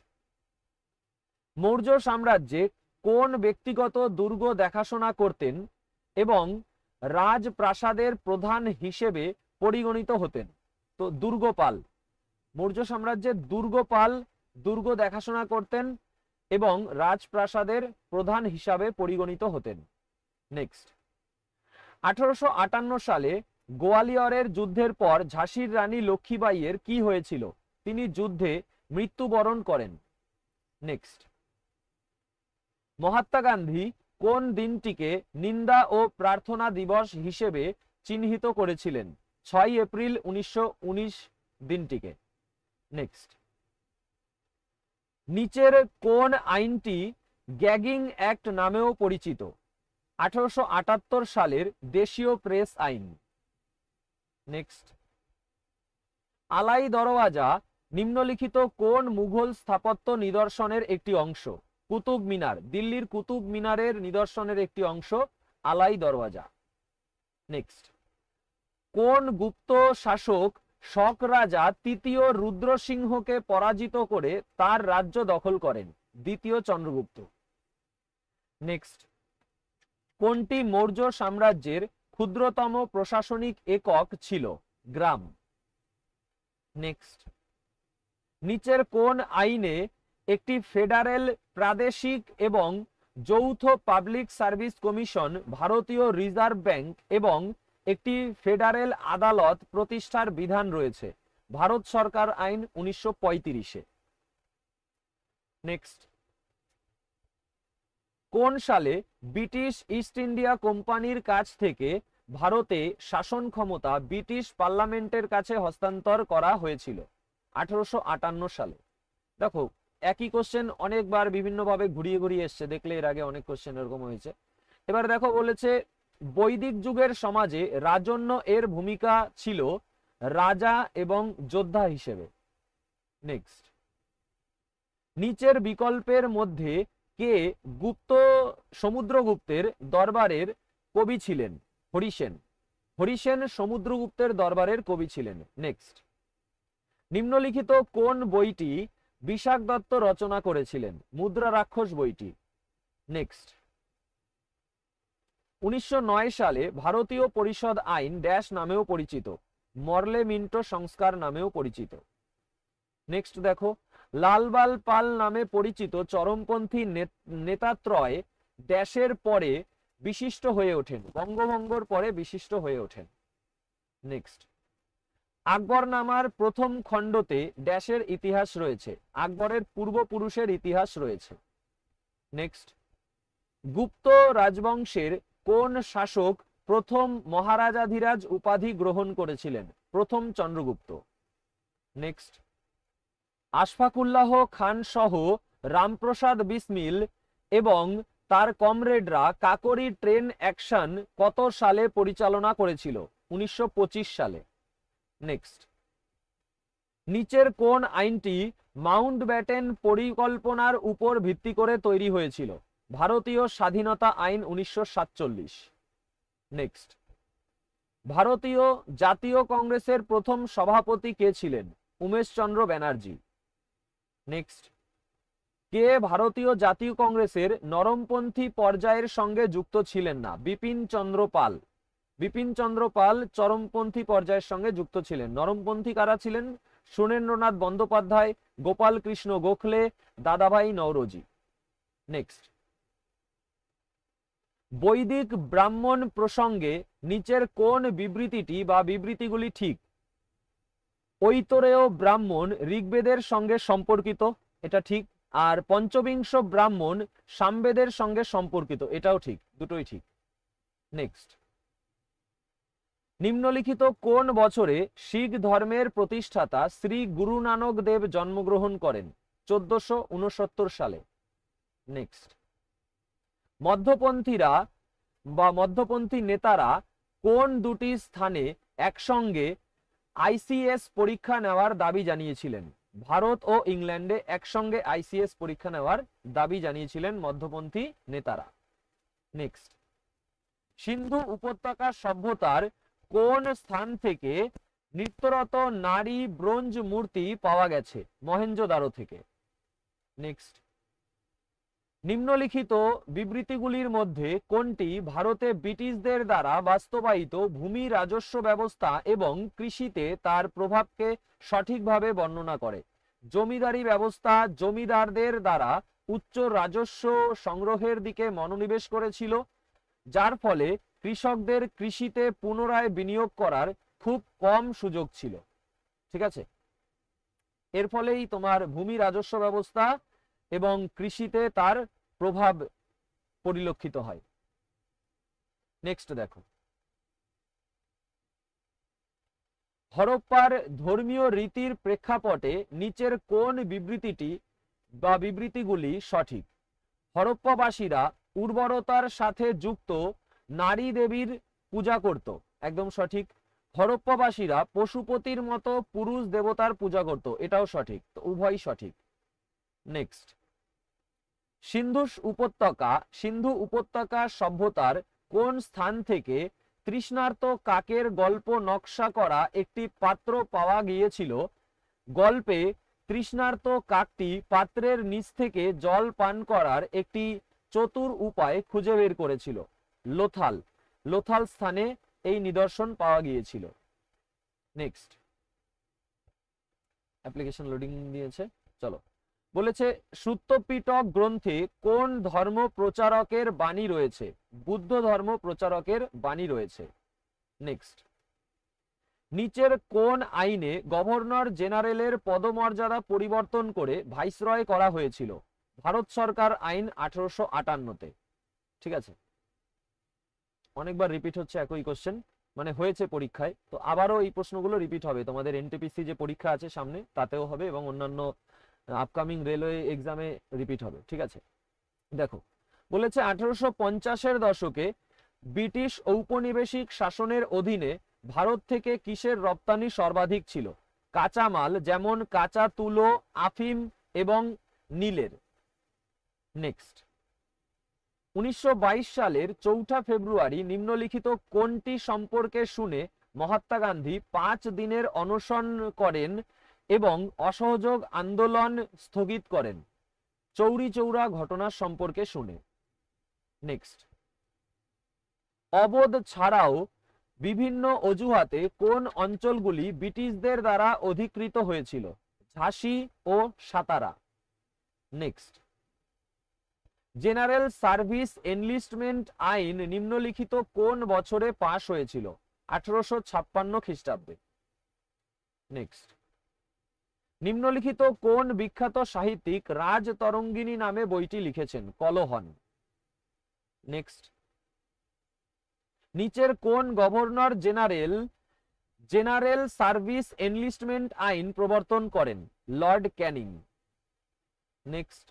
মৌর্য সাম্রাজ্যে কোন ব্যক্তিগত দুর্গ দেখাশোনা করতেন এবং রাজপ্রাসাদের প্রধান হিসেবে পরিগণিত হতেন? তো দুর্গপাল। মৌর্য সাম্রাজ্যের দুর্গপাল দুর্গ দেখাশোনা করতেন এবং রাজপ্রাসাদের প্রধান হিসাবে পরিগণিত হতেন। নেক্সট, 1858 সালে গোয়ালিয়রের যুদ্ধের পর ঝাঁসির রানী লক্ষ্মীবাঈয়ের কি হয়েছিল? তিনি যুদ্ধে মৃত্যুবরণ করেন। নেক্সট, মহাত্মা গান্ধী কোন দিনটিকে নিন্দা ও প্রার্থনা দিবস হিসেবে চিহ্নিত করেছিলেন? 6 এপ্রিল 1919 দিনটিকে। নেক্সট, নিচের কোন আইনটি গ্যাগিং অ্যাক্ট নামেও পরিচিত? 1878 সালের দেশীয় প্রেস আইন। নেক্সট, আলাই দরওয়াজা নিম্নলিখিত কোন মুঘল স্থাপত্য নিদর্শনের একটি অংশ? কুতুব মিনার। দিল্লির কুতুব মিনারের নিদর্শনের একটি অংশ আলাই দরওয়াজা। নেক্সট, কোন গুপ্ত শাসক শক রাজা তৃতীয় রুদ্রসিংহকে পরাজিত করে তার রাজ্য দখল করেন? দ্বিতীয় চন্দ্রগুপ্ত। নেক্সট, কোনটি মৌর্য সাম্রাজ্যের ক্ষুদ্রতম প্রশাসনিক একক ছিল? গ্রাম। নেক্সট, নিচের কোন আইনে একটি ফেডারেল, প্রাদেশিক এবং যৌথ পাবলিক সার্ভিস কমিশন, ভারতীয় রিজার্ভ ব্যাংক এবং একটি ফেডারেল আদালত প্রতিষ্ঠার বিধান রয়েছে? ভারত সরকার আইন 1935-এ। নেক্সট, কোন সালে ব্রিটিশ ইস্ট ইন্ডিয়া কোম্পানির কাছ থেকে ভারতে শাসন ক্ষমতা ব্রিটিশ পার্লামেন্টের কাছে হস্তান্তর করা হয়েছিল? 1858 সালে। দেখো, একই কোশ্চেন অনেকবার বিভিন্নভাবে ঘুরিয়ে ঘুরিয়ে এসছে, দেখলে এর আগে অনেক কোশ্চেন এরকম হয়েছে। এবার দেখো, বলেছে বৈদিক যুগের সমাজে রাজন্য এর ভূমিকা ছিল রাজা এবং যোদ্ধা হিসেবে। নেক্সট, নিচের বিকল্পের মধ্যে কে সমুদ্রগুপ্তের দরবারের কবি ছিলেন? হরিসেন। হরিসেন সমুদ্রগুপ্তের দরবারের কবি ছিলেন। নেক্সট, নিম্নলিখিত কোন বইটি বিশাখ দত্ত রচনা করেছিলেন? মুদ্রা রাক্ষস বইটি। নেক্সট, 1909 সালে ভারতীয় পরিষদ আইন ড্যাশ নামেও পরিচিত? মরলে মিন্টো সংস্কার নামেও পরিচিত। নেক্সট দেখো, লালবাল পাল নামে পরিচিত চরমপন্থী নেতাত্রয় ড্যাশের পরে বিশিষ্ট হয়ে ওঠেন? বঙ্গভঙ্গর পরে বিশিষ্ট হয়ে ওঠেন। নেক্সট, আকবরনামার প্রথম খণ্ডতে ড্যাশের ইতিহাস রয়েছে, আকবরের পূর্বপুরুষের ইতিহাস রয়েছে। নেক্সট, গুপ্ত রাজবংশের কোন শাসক প্রথম মহারাজাধিরাজ উপাধি গ্রহণ করেছিলেন? প্রথম চন্দ্রগুপ্ত। নেক্সট, আশফাকুল্লাহ খান সহ রামপ্রসাদ বিসমিল এবং তার কমরেডরা কাকোরি ট্রেন অ্যাকশন কত সালে পরিচালনা করেছিল? 1925 সালে। নেক্সট, নিচের কোন আইনটি মাউন্টব্যাটেন পরিকল্পনার উপর ভিত্তি করে তৈরি হয়েছিল? ভারতীয় স্বাধীনতা আইন 1947। নেক্সট, ভারতীয় জাতীয় কংগ্রেসের প্রথম সভাপতি কে ছিলেন? উমেশচন্দ্র ব্যানার্জি। নেক্সট, কে ভারতীয় জাতীয় কংগ্রেসের নরমপন্থী পর্যায়ের সঙ্গে যুক্ত ছিলেন না? বিপিন চন্দ্র পাল। বিপিন চন্দ্র পাল চরমপন্থী পর্যায়ের সঙ্গে যুক্ত ছিলেন। নরমপন্থী কারা ছিলেন? সুরেন্দ্রনাথ বন্দ্যোপাধ্যায়, গোপাল কৃষ্ণ গোখলে, দাদাভাই নওরোজি। নেক্সট, বৈদিক ব্রাহ্মণ প্রসঙ্গে নিচের কোন বিবৃতিটি বা বিবৃতিগুলি ঠিক? ঐতরেয় ব্রাহ্মণ ঋগ্বেদের সঙ্গে সম্পর্কিত, এটা ঠিক। আর পঞ্চবিংশ ব্রাহ্মণ সামবেদের সঙ্গে সম্পর্কিত, এটাও ঠিক, দুটোই ঠিক। নেক্সট, নিম্নলিখিত কোন বছরে শিখ ধর্মের প্রতিষ্ঠাতা শ্রী গুরু নানক দেব জন্মগ্রহণ করেন? 1469 সালে। নেক্সট, মধ্যপন্থীরা বা মধ্যপন্থী নেতারা কোন দুটি স্থানে একসঙ্গে আইসিএস পরীক্ষা নেওয়ার দাবি জানিয়েছিলেন? ভারত ও ইংল্যান্ডে একসঙ্গে আইসিএস পরীক্ষা নেওয়ার দাবি জানিয়েছিলেন মধ্যপন্থী নেতারা। নেক্সট, সিন্ধু উপত্যকা সভ্যতার কোন স্থান থেকে নৃত্যরত নারী ব্রোঞ্জ মূর্তি পাওয়া গেছে? মহেঞ্জোদারো থেকে। নেক্সট, নিম্নলিখিত বিবৃতিগুলির মধ্যে কোনটি ভারতে ব্রিটিশদের দ্বারা বাস্তবায়িত ভূমি রাজস্ব ব্যবস্থা এবং কৃষিতে তার প্রভাবকে সঠিকভাবে বর্ণনা করে? জমিদারি ব্যবস্থা জমিদারদের দ্বারা উচ্চ রাজস্ব সংগ্রহের দিকে মনোনিবেশ করেছিল, যার ফলে কৃষকদের কৃষিতে পুনরায় বিনিয়োগ করার খুব কম সুযোগ ছিল। ঠিক আছে, এর ফলেই তোমার ভূমি রাজস্ব ব্যবস্থা এবং কৃষিতে তার প্রভাব পরিলক্ষিত হয়। নেক্সট দেখো, হরপ্পার ধর্মীয় রীতির প্রেক্ষাপটে নিচের কোন বিবৃতিটি বা বিবৃতিগুলি সঠিক? হরপ্পাবাসীরা উর্বরতার সাথে যুক্ত নারী দেবীর পূজা করত, একদম সঠিক। হরপ্পাবাসীরা পশুপতির মতো পুরুষ দেবতার পূজা করত, এটাও সঠিক, তো উভয়ই সঠিক। নেক্সট, সিন্ধু উপত্যকা সভ্যতার কোন স্থান থেকে তৃষ্ণার্ত কাকের গল্প নকশা করা একটি পাত্র পাওয়া গিয়েছিল? গল্পে তৃষ্ণার্ত কাকটি পাত্রের নিচ থেকে জল পান করার একটি চতুর উপায় খুঁজে বের করেছিল। লোথাল স্থানে এই নিদর্শন পাওয়া গিয়েছিল। নেক্সট, অ্যাপ্লিকেশন লোডিং দিয়েছে, চলো। বলেছে সূত্রপিটক গ্রন্থে কোন ধর্ম প্রচারকের বাণী রয়েছে? বুদ্ধ ধর্ম প্রচারকের বাণী রয়েছে। নেক্সট, নিচের কোন আইনে গভর্নর জেনারেলের পদমর্যাদা পরিবর্তন করে ভাইসরয় করা হয়েছিল? ভারত সরকার আইন 1858-তে। ঠিক আছে, অনেকবার রিপিট হচ্ছে একই কোশ্চেন, মানে হয়েছে পরীক্ষায়, তো আবারও এই প্রশ্নগুলো রিপিট হবে তোমাদের এনটিপিসি যে পরীক্ষা আছে সামনে তাতেও হবে এবং অন্যান্য আপকামিং রেলওয়ে এক্সামে রিপিট হবে। ঠিক আছে, দেখো বলেছে 1850-এর দশকে ব্রিটিশ ঔপনিবেশিক শাসনের অধীনে ভারত থেকে কিসের রপ্তানি সর্বাধিক ছিল? কাঁচামাল, যেমন কাঁচা তুলো, আফিম এবং নীলের। নেক্সট, 1922 সালের 4 ফেব্রুয়ারি নিম্নলিখিত কোনটি সম্পর্কে শুনে মহাত্মা গান্ধী 5 দিনের অনশন করেন এবং অসহযোগ আন্দোলন স্থগিত করেন? চৌরি চৌরা ঘটনার সম্পর্কে শুনে। নেক্সট, অবোধ ছাড়াও বিভিন্ন অজুহাতে কোন অঞ্চলগুলি ব্রিটিশদের দ্বারা অধিকৃত হয়েছিল? ঝাঁসি ও সাতারা। নেক্সট, জেনারেল সার্ভিস এনলিস্টমেন্ট আইন নিম্নলিখিত কোন বছরে পাশ হয়েছিল? 1856 খ্রিস্টাব্দে। নেক্সট, নিম্নলিখিত কোন বিখ্যাত সাহিত্যিক রাজতরঙ্গিনী নামে বইটি লিখেছেন? কলহন। নেক্সট, নিচের কোন governor general general service enlistment আইন প্রবর্তন করেন? লর্ড ক্যানিং। নেক্সট,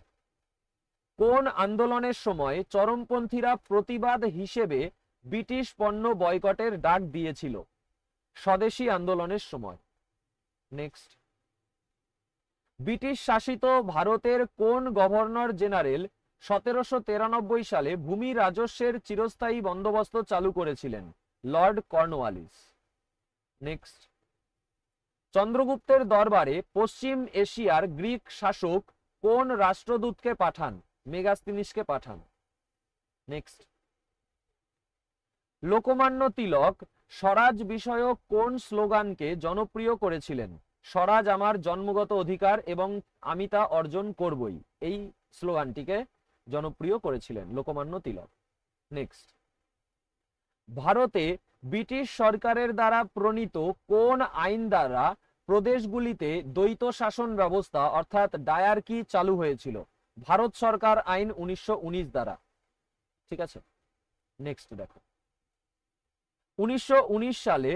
কোন আন্দোলনের সময় চরমপন্থীরা প্রতিবাদ হিসেবে ব্রিটিশ পণ্য বয়কটের ডাক দিয়েছিল? স্বদেশী আন্দোলনের সময়। নেক্সট, ব্রিটিশ শাসিত ভারতের কোন গভর্নর জেনারেল 1793 সালে ভূমি রাজস্বের চিরস্থায়ী বন্দোবস্ত চালু করেছিলেন? Lord Cornwallis. নেক্সট, চন্দ্রগুপ্তের দরবারে পশ্চিম এশিয়ার গ্রিক শাসক কোন রাষ্ট্রদূতকে পাঠান? মেগাস্তিনিসকে পাঠান। নেক্সট, লোকমান্য তিলক স্বরাজ বিষয়ক কোন স্লোগানকে জনপ্রিয় করেছিলেন? স্বরাজ আমার জন্মগত অধিকার এবং আমি তা অর্জন করবই, এই স্লোগানটিকে জনপ্রিয় করেছিলেন লোকমান্য তিলক। নেক্সট, ভারতে ব্রিটিশ সরকারের দ্বারা প্রণীত কোন আইন দ্বারা প্রদেশগুলিতে দ্বৈত শাসন ব্যবস্থা অর্থাৎ ডায়ার্কি চালু হয়েছিল? ভারত সরকার আইন 1919 দ্বারা। ঠিক আছে, নেক্সট দেখো, 1919 সালে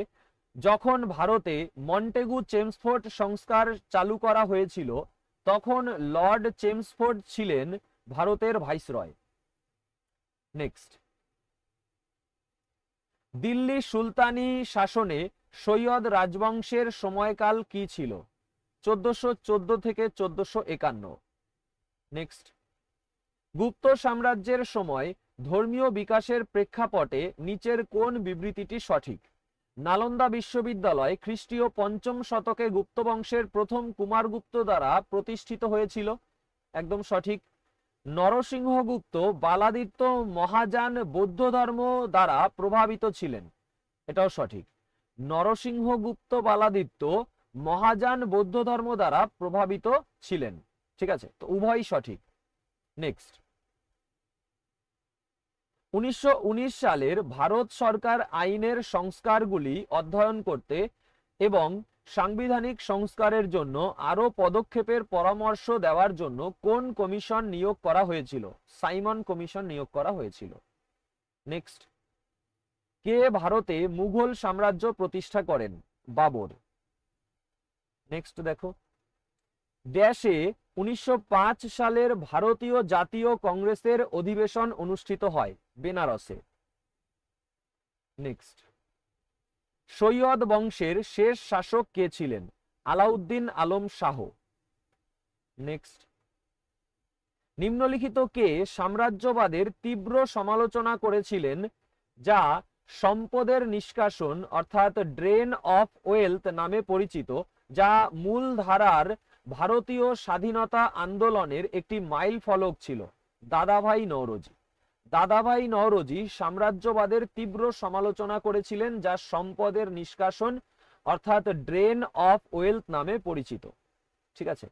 যখন ভারতে মন্টেগু চেমসফোর্ড সংস্কার চালু করা হয়েছিল তখন লর্ড চেমসফোর্ড ছিলেন ভারতের ভাইসরয়। নেক্সট, দিল্লি সুলতানি শাসনে সৈয়দ রাজবংশের সময়কাল কি ছিল? 1414 থেকে 1451। নেক্সট, গুপ্ত সাম্রাজ্যের সময় ধর্মীয় বিকাশের প্রেক্ষাপটে নিচের কোন বিবৃতিটি সঠিক? নালন্দা বিশ্ববিদ্যালয় খ্রিস্টীয় 5ম শতকে গুপ্ত বংশের প্রথম কুমারগুপ্ত দ্বারা প্রতিষ্ঠিত হয়েছিল। একদম সঠিক। নরসিংহগুপ্ত বালাদিত্য মহাযান বৌদ্ধ ধর্ম দ্বারা প্রভাবিত ছিলেন। এটাও সঠিক। নরসিংহগুপ্ত বালাদিত্য মহাযান বৌদ্ধ ধর্ম দ্বারা প্রভাবিত ছিলেন। ঠিক আছে, তো উভয়ই সঠিক। নেক্সট, 1919 সালের ভারত সরকার আইনের সংস্কারগুলি অধ্যয়ন করতে এবং সাংবিধানিক সংস্কারের জন্য আরো পদক্ষেপের পরামর্শ দেওয়ার জন্য কোন কমিশন নিয়োগ করা হয়েছিল? সাইমন কমিশন নিয়োগ করা হয়েছিল। নেক্সট, কে ভারতে মুঘল সাম্রাজ্য প্রতিষ্ঠা করেন? বাবর। নেক্সট দেখো, ড্যাশে 1905 সালের ভারতীয় জাতীয় কংগ্রেসের অধিবেশন অনুষ্ঠিত হয়? বেনারসে। নেক্সট, সৈয়দ বংশের শেষ শাসক কে ছিলেন? আলাউদ্দিন আলম শাহ। নেক্সট, নিম্নলিখিত কে সাম্রাজ্যবাদের তীব্র সমালোচনা করেছিলেন যা সম্পদের নিষ্কাশন অর্থাৎ ড্রেন অফ ওয়েলথ নামে পরিচিত, যা মূলধারার ভারতীয় স্বাধীনতা আন্দোলনের একটি মাইল ফলক ছিল? দাদাভাই নওরোজি। দাদাভাই নওরোজি সাম্রাজ্যবাদের তীব্র সমালোচনা করেছিলেন যা সম্পদের নিষ্কাশন অর্থাৎ ড্রেন অফ ওয়েলথ নামে পরিচিত। ঠিক আছে,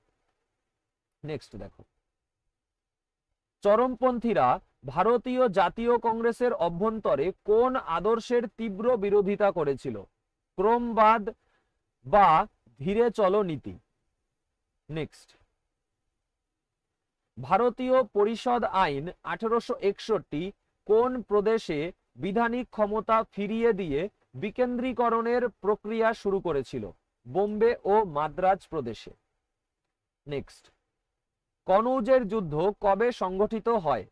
নেক্সট দেখো, চরমপন্থীরা ভারতীয় জাতীয় কংগ্রেসের অভ্যন্তরে কোন আদর্শের তীব্র বিরোধিতা করেছিল? ক্রমবাদ বা ধীরে চলো নীতি। নেক্সট, ভারতীয় পরিষদ আইন 1861 কোন প্রদেশে বিধানিক ক্ষমতা ফিরিয়ে দিয়ে বিকেন্দ্রীকরণের প্রক্রিয়া শুরু করেছিল? বোম্বে ও মাদ্রাজ প্রদেশে। নেক্সট, কনৌজের যুদ্ধ কবে সংগঠিত হয়?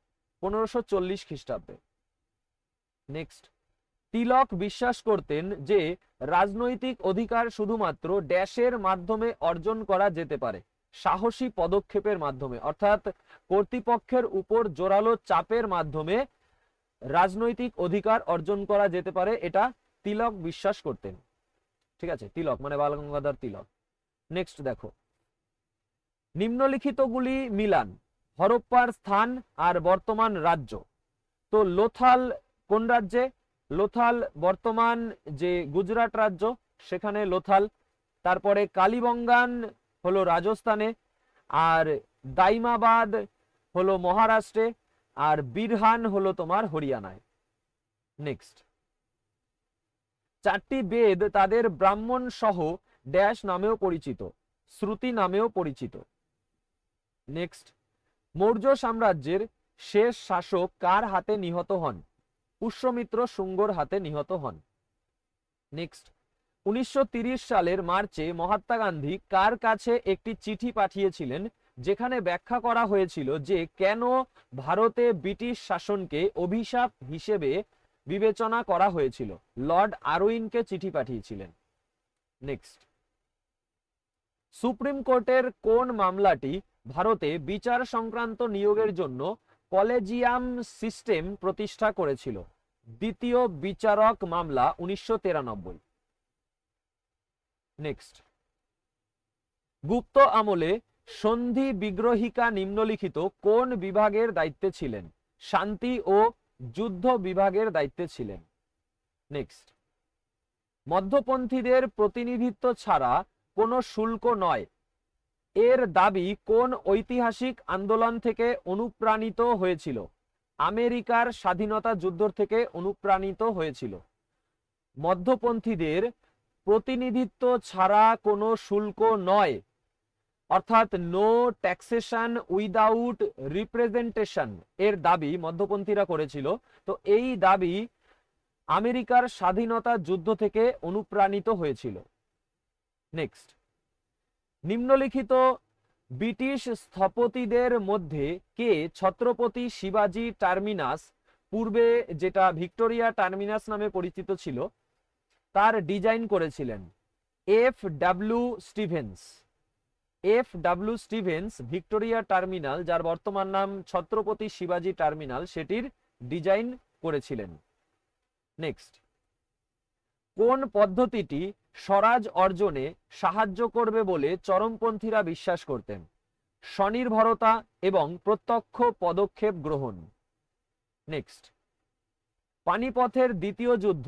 1540 খ্রিস্টাব্দে। নেক্সট, তিলক বিশ্বাস করতেন যে রাজনৈতিক অধিকার শুধুমাত্র ড্যাশের মাধ্যমে অর্জন করা যেতে পারে? সাহসী পদক্ষেপের মাধ্যমে, অর্থাৎ কর্তৃপক্ষের উপর জোরালো চাপের মাধ্যমে রাজনৈতিক অধিকার অর্জন করা যেতে পারে, এটা তিলক বিশ্বাস করতেন। ঠিক আছে, তিলক মানে বাল গঙ্গাধর তিলক। নেক্সট দেখো, নিম্নলিখিতগুলি মিলান হরপ্পার স্থান আর বর্তমান রাজ্য। তো লোথাল কোন রাজ্যে? লোথাল বর্তমান যে গুজরাট রাজ্য সেখানে লোথাল। তারপরে কালীবঙ্গান হলো রাজস্থানে, আর দাইমাবাদ হলো মহারাষ্ট্রে, আর বিরহান হলো তোমার হরিয়ানায়। নেক্সট, 4টি বেদ তাদের ব্রাহ্মণ সহ ড্যাশ নামেও পরিচিত, শ্রুতি নামেও পরিচিত। নেক্সট, মৌর্য সাম্রাজ্যের শেষ শাসক কার হাতে নিহত হন? পুষ্যমিত্র শুঙ্গর হাতে নিহত হন। নেক্সট, 1930 সালের মার্চে মহাত্মা গান্ধী কার কাছে একটি চিঠি পাঠিয়েছিলেন যেখানে ব্যাখ্যা করা হয়েছিল যে কেন ভারতে ব্রিটিশ শাসনকে অভিশাপ হিসেবে বিবেচনা করা হয়েছিল? লর্ড আরউইনকে চিঠি পাঠিয়েছিলেন। নেক্সট, সুপ্রিম কোর্টের কোন মামলাটি ভারতে বিচার সংক্রান্ত নিয়োগের জন্য কলেজিয়াম সিস্টেম প্রতিষ্ঠা করেছিল? দ্বিতীয় বিচারক মামলা 1993। নেক্সট, গুপ্ত আমলে সন্ধি বিগ্রহিকা নিম্নলিখিত কোন বিভাগের দায়িত্বে ছিলেন? শান্তি ও যুদ্ধ বিভাগের দায়িত্বে ছিলেন। নেক্সট, মধ্যপন্থীদের প্রতিনিধিত্ব ছাড়া কোনো শুল্ক নয় এর দাবি কোন ঐতিহাসিক আন্দোলন থেকে অনুপ্রাণিত হয়েছিল? আমেরিকার স্বাধীনতা যুদ্ধ থেকে অনুপ্রাণিত হয়েছিল। মধ্যপন্থীদের প্রতিনিধিত্ব ছাড়া কোনো শুল্ক নয়, অর্থাৎ নো ট্যাক্সেশন উইদাউট রিপ্রেজেন্টেশন এর দাবি মধ্যপন্থীরা করেছিল। তো এই দাবি আমেরিকার স্বাধীনতা যুদ্ধ থেকে অনুপ্রাণিত হয়েছিল। নেক্সট, নিম্নলিখিত ব্রিটিশ স্থপতিদের মধ্যে কে ছত্রপতি শিবাজি টার্মিনাস, পূর্বে যেটা ভিক্টোরিয়া টার্মিনাস নামে পরিচিত ছিল, তার ডিজাইন করেছিলেন? এফ.ডব্লিউ. স্টিভেন্স। এফ.ডব্লিউ. স্টিভেন্স ভিক্টোরিয়া টার্মিনাল, যার বর্তমান নাম ছত্রপতি শিবাজি টার্মিনাল, সেটির ডিজাইন করেছিলেন। নেক্সট, কোন পদ্ধতিটি স্বরাজ অর্জনে সাহায্য করবে বলে চরমপন্থীরা বিশ্বাস করতেন? স্বনির্ভরতা এবং প্রত্যক্ষ পদক্ষেপ গ্রহণ। নেক্সট, পানিপথের দ্বিতীয় যুদ্ধ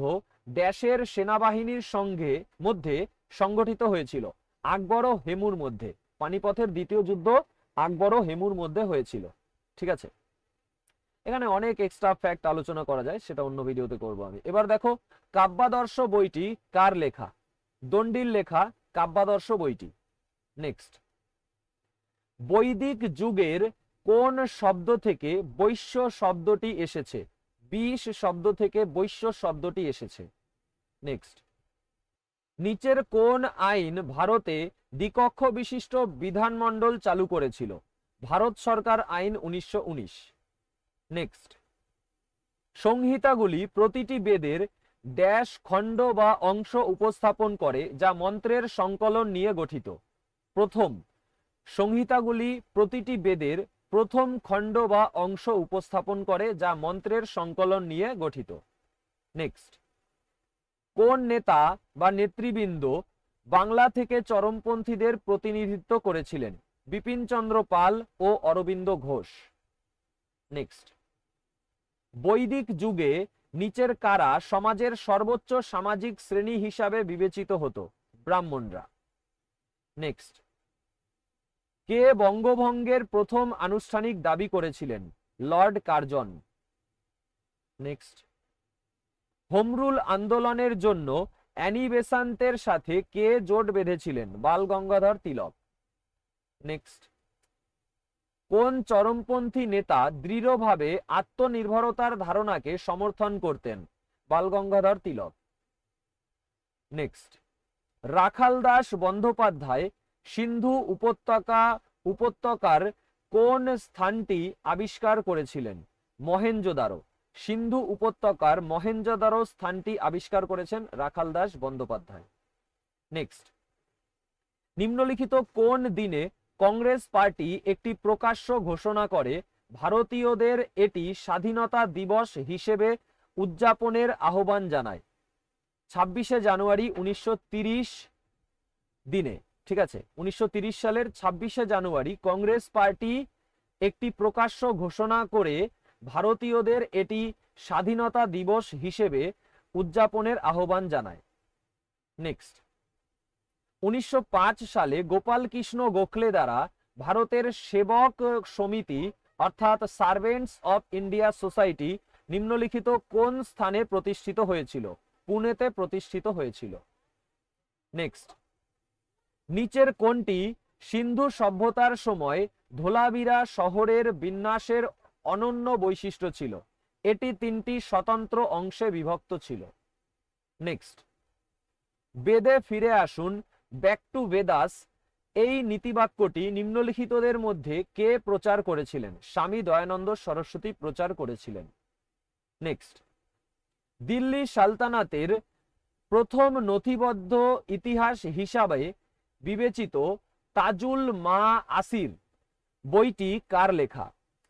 ড্যাশের সেনাবাহিনীর মধ্যে সংগঠিত হয়েছিল? আকবর ও হেমুর মধ্যে। পানিপথের দ্বিতীয় যুদ্ধ আকবর ও হেমুর মধ্যে হয়েছিল। ঠিক আছে, এখানে অনেক এক্সট্রা ফ্যাক্ট আলোচনা করা যায়, সেটা অন্য ভিডিওতে করব আমি। এবার দেখো, কাব্যাদর্শ বইটি কার লেখা? দণ্ডির লেখা কাব্যাদর্শ বইটি। নেক্সট, বৈদিক যুগের কোন শব্দ থেকে বৈশ্য শব্দটি এসেছে? বিষ শব্দ থেকে বৈশ্য শব্দটি এসেছে। নেক্সট, নিচের কোন আইন ভারতে দ্বিকক্ষ বিশিষ্ট বিধানমণ্ডল চালু করেছিল? ভারত সরকার আইন 1919। নেক্সট, সংহিতাগুলি প্রতিটি বেদের ড্যাশ খণ্ড বা অংশ উপস্থাপন করে যা মন্ত্রের সংকলন নিয়ে গঠিত? প্রথম, সংহিতাগুলি প্রতিটি বেদের প্রথম খণ্ড বা অংশ উপস্থাপন করে যা মন্ত্রের সংকলন নিয়ে গঠিত। নেক্সট, কোন নেতা বা নেতৃবৃন্দ বাংলা থেকে চরমপন্থীদের প্রতিনিধিত্ব করেছিলেন? বিপিনচন্দ্র পাল ও অরবিন্দ ঘোষ। নেক্সট, বৈদিক যুগে নিচের কারা সমাজের সর্বোচ্চ সামাজিক শ্রেণী হিসাবে বিবেচিত হতো? ব্রাহ্মণরা। নেক্সট, কে বঙ্গভঙ্গের প্রথম আনুষ্ঠানিক দাবি করেছিলেন? Lord Curzon. নেক্সট, হোমরুল আন্দোলনের জন্য অ্যানি বেসান্তের সাথে কে জোট বেঁধেছিলেন? বাল গঙ্গাধর তিলক। নেক্সট, কোন চরমপন্থী নেতা দৃঢ়ভাবে আত্মনির্ভরতার ধারণাকে সমর্থন করতেন? বাল গঙ্গাধর তিলক। নেক্সট, রাখালদাস বন্দ্যোপাধ্যায় সিন্ধু উপত্যকার কোন স্থানটি আবিষ্কার করেছিলেন? মহেঞ্জোদারো। সিন্ধু উপত্যকার মহেঞ্জোদারো স্থানটি আবিষ্কার করেছেন রাখালদাস বন্দ্যোপাধ্যায়। নেক্সট, নিম্নলিখিত কোন দিনে কংগ্রেস পার্টি একটি প্রকাশ্য ঘোষণা করে ভারতীয়দের এটি স্বাধীনতা দিবস হিসেবে উদযাপনের আহ্বান জানায়? 26শে জানুয়ারি 1930 দিনে। ঠিক আছে, 1930 সালের 26শে জানুয়ারি কংগ্রেস পার্টি একটি প্রকাশ্য ঘোষণা করে ভারতীয়দের এটি স্বাধীনতা দিবস হিসেবে উদযাপনের আহ্বান জানায়। নেক্সট, 1905 সালে গোপাল কৃষ্ণ গোখলে দ্বারা ভারতের সেবক সমিতি অর্থাৎ সার্ভেন্টস অফ ইন্ডিয়া সোসাইটি নিম্নলিখিত কোন স্থানে প্রতিষ্ঠিত হয়েছিল? পুনেতে প্রতিষ্ঠিত হয়েছিল। নেক্সট, নিচের কোনটি সিন্ধু সভ্যতার সময় ধোলাবিরা শহরের বিন্যাসের অনন্য বৈশিষ্ট্য ছিল? এটি তিনটি স্বতন্ত্র অংশে বিভক্ত ছিল। নেক্সট, বেদে ফিরে আসুন, ব্যাক টু বেদাস, এই নীতিবাক্যটি নিম্নলিখিতদের মধ্যে কে প্রচার করেছিলেন? স্বামী দয়ানন্দ সরস্বতী প্রচার করেছিলেন। নেক্সট, দিল্লি সালতানাতের প্রথম নথিবদ্ধ ইতিহাস হিসাবে বিবেচিত তাজুল মা আসির বইটি কার লেখা?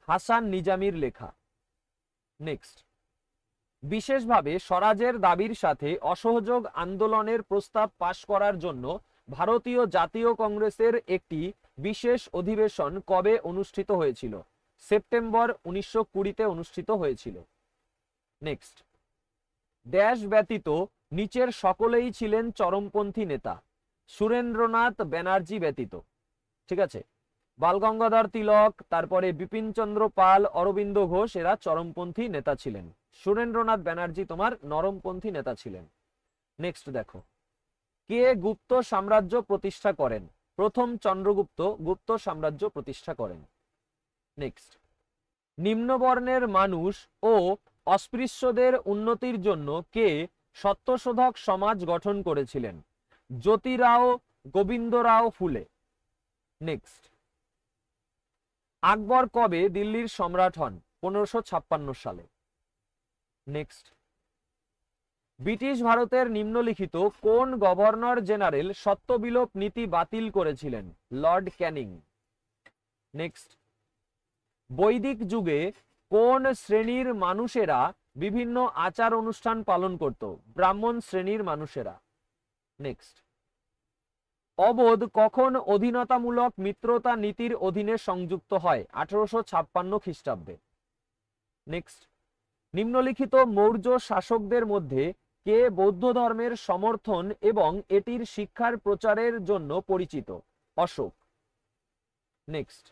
হাসান নিজামীর লেখা। নেক্সট, বিশেষভাবে স্বরাজের দাবির সাথে অসহযোগ আন্দোলনের প্রস্তাব পাশ করার জন্য ভারতীয় জাতীয় কংগ্রেসের একটি বিশেষ অধিবেশন কবে অনুষ্ঠিত হয়েছিল? সেপ্টেম্বর 1920-তে অনুষ্ঠিত হয়েছিল। নেক্সট, ড্যাশ ব্যতীত নিচের সকলেই ছিলেন চরমপন্থী নেতা? সুরেন্দ্রনাথ ব্যানার্জি ব্যতীত। ঠিক আছে, বালগঙ্গাধর তিলক, তারপরে বিপিনচন্দ্র পাল, অরবিন্দ ঘোষ, এরা চরমপন্থী নেতা ছিলেন। সুরেন্দ্রনাথ ব্যানার্জি তোমার নরমপন্থী নেতা ছিলেন। নেক্সট দেখো, কে গুপ্ত সাম্রাজ্য প্রতিষ্ঠা করেন? প্রথম চন্দ্রগুপ্ত গুপ্ত সাম্রাজ্য প্রতিষ্ঠা করেন। নেক্সট, নিম্নবর্ণের মানুষ ও অস্পৃশ্যদের উন্নতির জন্য কে সত্যশোধক সমাজ গঠন করেছিলেন? জ্যোতিরাও গোবিন্দরাও ফুলে। নেক্সট, আকবর কবে দিল্লির সম্রাট হন? 1556 সালে। নেক্সট, ব্রিটিশ ভারতের নিম্নলিখিত কোন গভর্নর জেনারেল সত্যবিলোপ নীতি বাতিল করেছিলেন? লর্ড ক্যানিং। নেক্সট, বৈদিক যুগে কোন শ্রেণীর মানুষেরা বিভিন্ন আচার অনুষ্ঠান পালন করত? ব্রাহ্মণ শ্রেণীর মানুষেরা। নেক্সট, অবোধ কখন অধীনতামূলক মিত্রতা নীতির অধীনে সংযুক্ত হয়? 1856 খ্রিস্টাব্দে। নেক্সট, নিম্নলিখিত মৌর্য শাসকদের মধ্যে কে বৌদ্ধ ধর্মের সমর্থন এবং এটির শিক্ষার প্রচারের জন্য পরিচিত? অশোক। নেক্সট,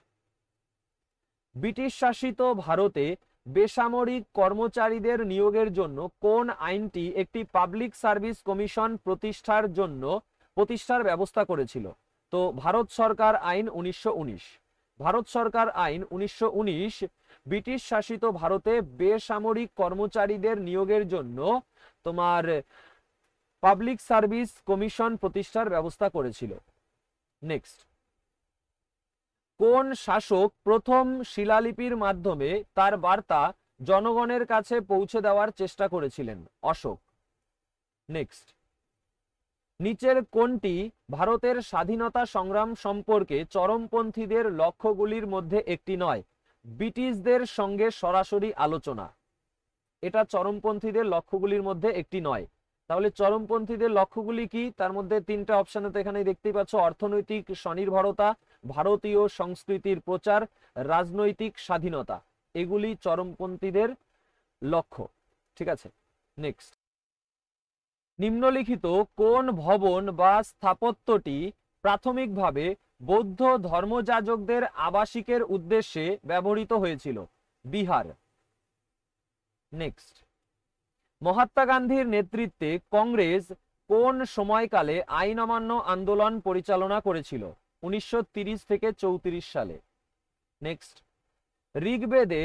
ব্রিটিশ শাসিত ভারতে বেসামরিক কর্মচারীদের নিয়োগের জন্য কোন আইনটি একটি পাবলিক সার্ভিস কমিশন প্রতিষ্ঠার ব্যবস্থা করেছিল? তো ভারত সরকার আইন 1919। ভারত সরকার আইন 1919 ব্রিটিশ শাসিত ভারতে বেসামরিক কর্মচারীদের নিয়োগের জন্য তোমার পাবলিক সার্ভিস কমিশন প্রতিষ্ঠার ব্যবস্থা করেছিল। নেক্সট, কোন শাসক প্রথম শিলালিপির মাধ্যমে তার বার্তা জনগণের কাছে পৌঁছে দেওয়ার চেষ্টা করেছিলেন? অশোক। নেক্সট, নিচের কোনটি ভারতের স্বাধীনতা সংগ্রাম সম্পর্কে চরমপন্থীদের লক্ষ্যগুলির মধ্যে একটি নয়? ব্রিটিশদের সঙ্গে সরাসরি আলোচনা। এটা চরমপন্থীদের লক্ষ্যগুলির মধ্যে একটি নয়। তাহলে চরমপন্থীদের লক্ষ্যগুলি কি? তার মধ্যে তিনটা অপশনে তো এখানে দেখতেই পাচ্ছ, অর্থনৈতিক স্বনির্ভরতা, ভারতীয় সংস্কৃতির প্রচার, রাজনৈতিক স্বাধীনতা, এগুলি চরমপন্থীদের লক্ষ্য। ঠিক আছে, নেক্সট, নিম্নলিখিত কোন ভবন বা স্থাপত্যটি প্রাথমিকভাবে বৌদ্ধ ধর্মযাজকদের আবাসিকের উদ্দেশ্যে ব্যবহৃত হয়েছিল? বিহার। নেক্সট, মহাত্মা গান্ধীর নেতৃত্বে কংগ্রেস কোন সময়কালে আইন অমান্য আন্দোলন পরিচালনা করেছিল? 1930 থেকে 34 সালে। নেক্সট, ঋগ্বেদে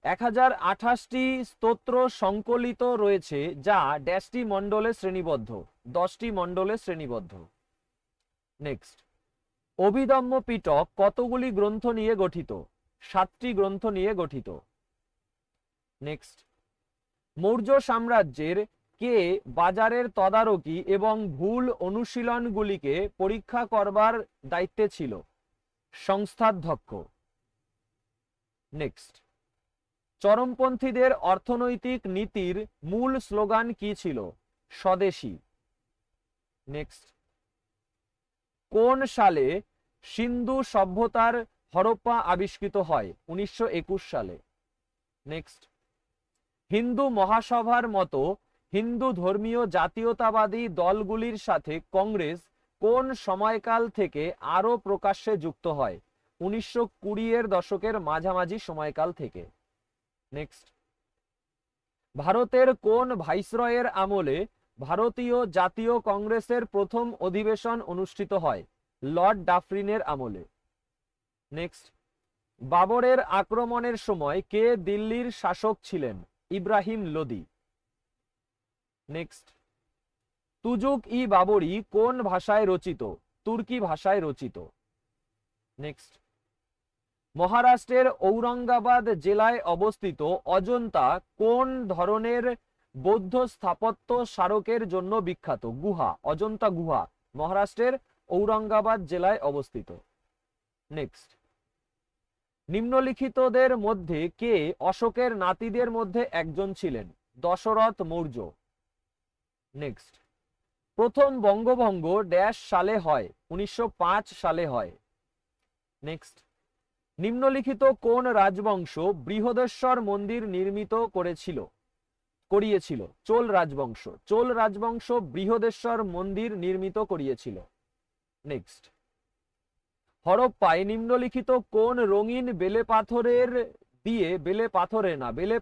1028টি স্তোত্র সংকলিত রয়েছে যা ড্যাশটি মণ্ডলে শ্রেণীবদ্ধ? 10টি মণ্ডলে শ্রেণীবদ্ধ। নেক্সট, অভিধম্ম পিটক কতগুলি গ্রন্থ নিয়ে গঠিত? 7টি গ্রন্থ নিয়ে গঠিত। নেক্সট, মৌর্য সাম্রাজ্যের কে বাজারের তদারকি এবং ভুল অনুশীলনগুলিকে পরীক্ষা করবার দায়িত্বে ছিল? সংস্থাধ্যক্ষ। নেক্সট, চরমপন্থীদের অর্থনৈতিক নীতির মূল স্লোগান কি ছিল? স্বদেশী। নেক্সট, কোন সালে সিন্ধু সভ্যতার হরপ্পা আবিষ্কৃত হয়? 1921 সালে। নেক্সট, হিন্দু মহাসভার মতো হিন্দু ধর্মীয় জাতীয়তাবাদী দলগুলির সাথে কংগ্রেস কোন সময়কাল থেকে আরো প্রকাশ্যে যুক্ত হয়? 1920-এর দশকের মাঝামাঝি সময়কাল থেকে। নেক্সট, ভারতের কোন ভাইসরয়ের আমলে ভারতীয় জাতীয় কংগ্রেসের প্রথম অধিবেশন অনুষ্ঠিত হয়? লর্ড ডাফরিনের আমলে। নেক্সট, বাবরের আক্রমণের সময় কে দিল্লির শাসক ছিলেন? ইব্রাহিম লোদি। নেক্সট, তুজুক ই বাবরি কোন ভাষায় রচিত? তুর্কি ভাষায় রচিত। নেক্সট, মহারাষ্ট্রের ঔরঙ্গাবাদ জেলায় অবস্থিত অজন্তা কোন ধরনের বৌদ্ধ স্থাপত্য স্মারকের জন্য বিখ্যাত? গুহা, অজন্তা গুহা মহারাষ্ট্রের ঔরঙ্গাবাদ জেলায় অবস্থিত। নেক্সট, নিম্নলিখিতদের মধ্যে কে অশোকের নাতিদের মধ্যে একজন ছিলেন? দশরথ মৌর্য। নেক্সট, প্রথম বঙ্গভঙ্গ ড্যাশ সালে হয়? 1905 সালে হয়। নেক্সট, নিম্নলিখিত কোন রাজবংশ বৃহদেশ্বর মন্দির নির্মিত করিয়েছিল? চোল রাজবংশ। চোল রাজবংশ বৃহদেশ্বর মন্দির নির্মিত করিয়েছিল। নেক্সট, হরপ্পায় নিম্নলিখিত কোন রঙিন বেলে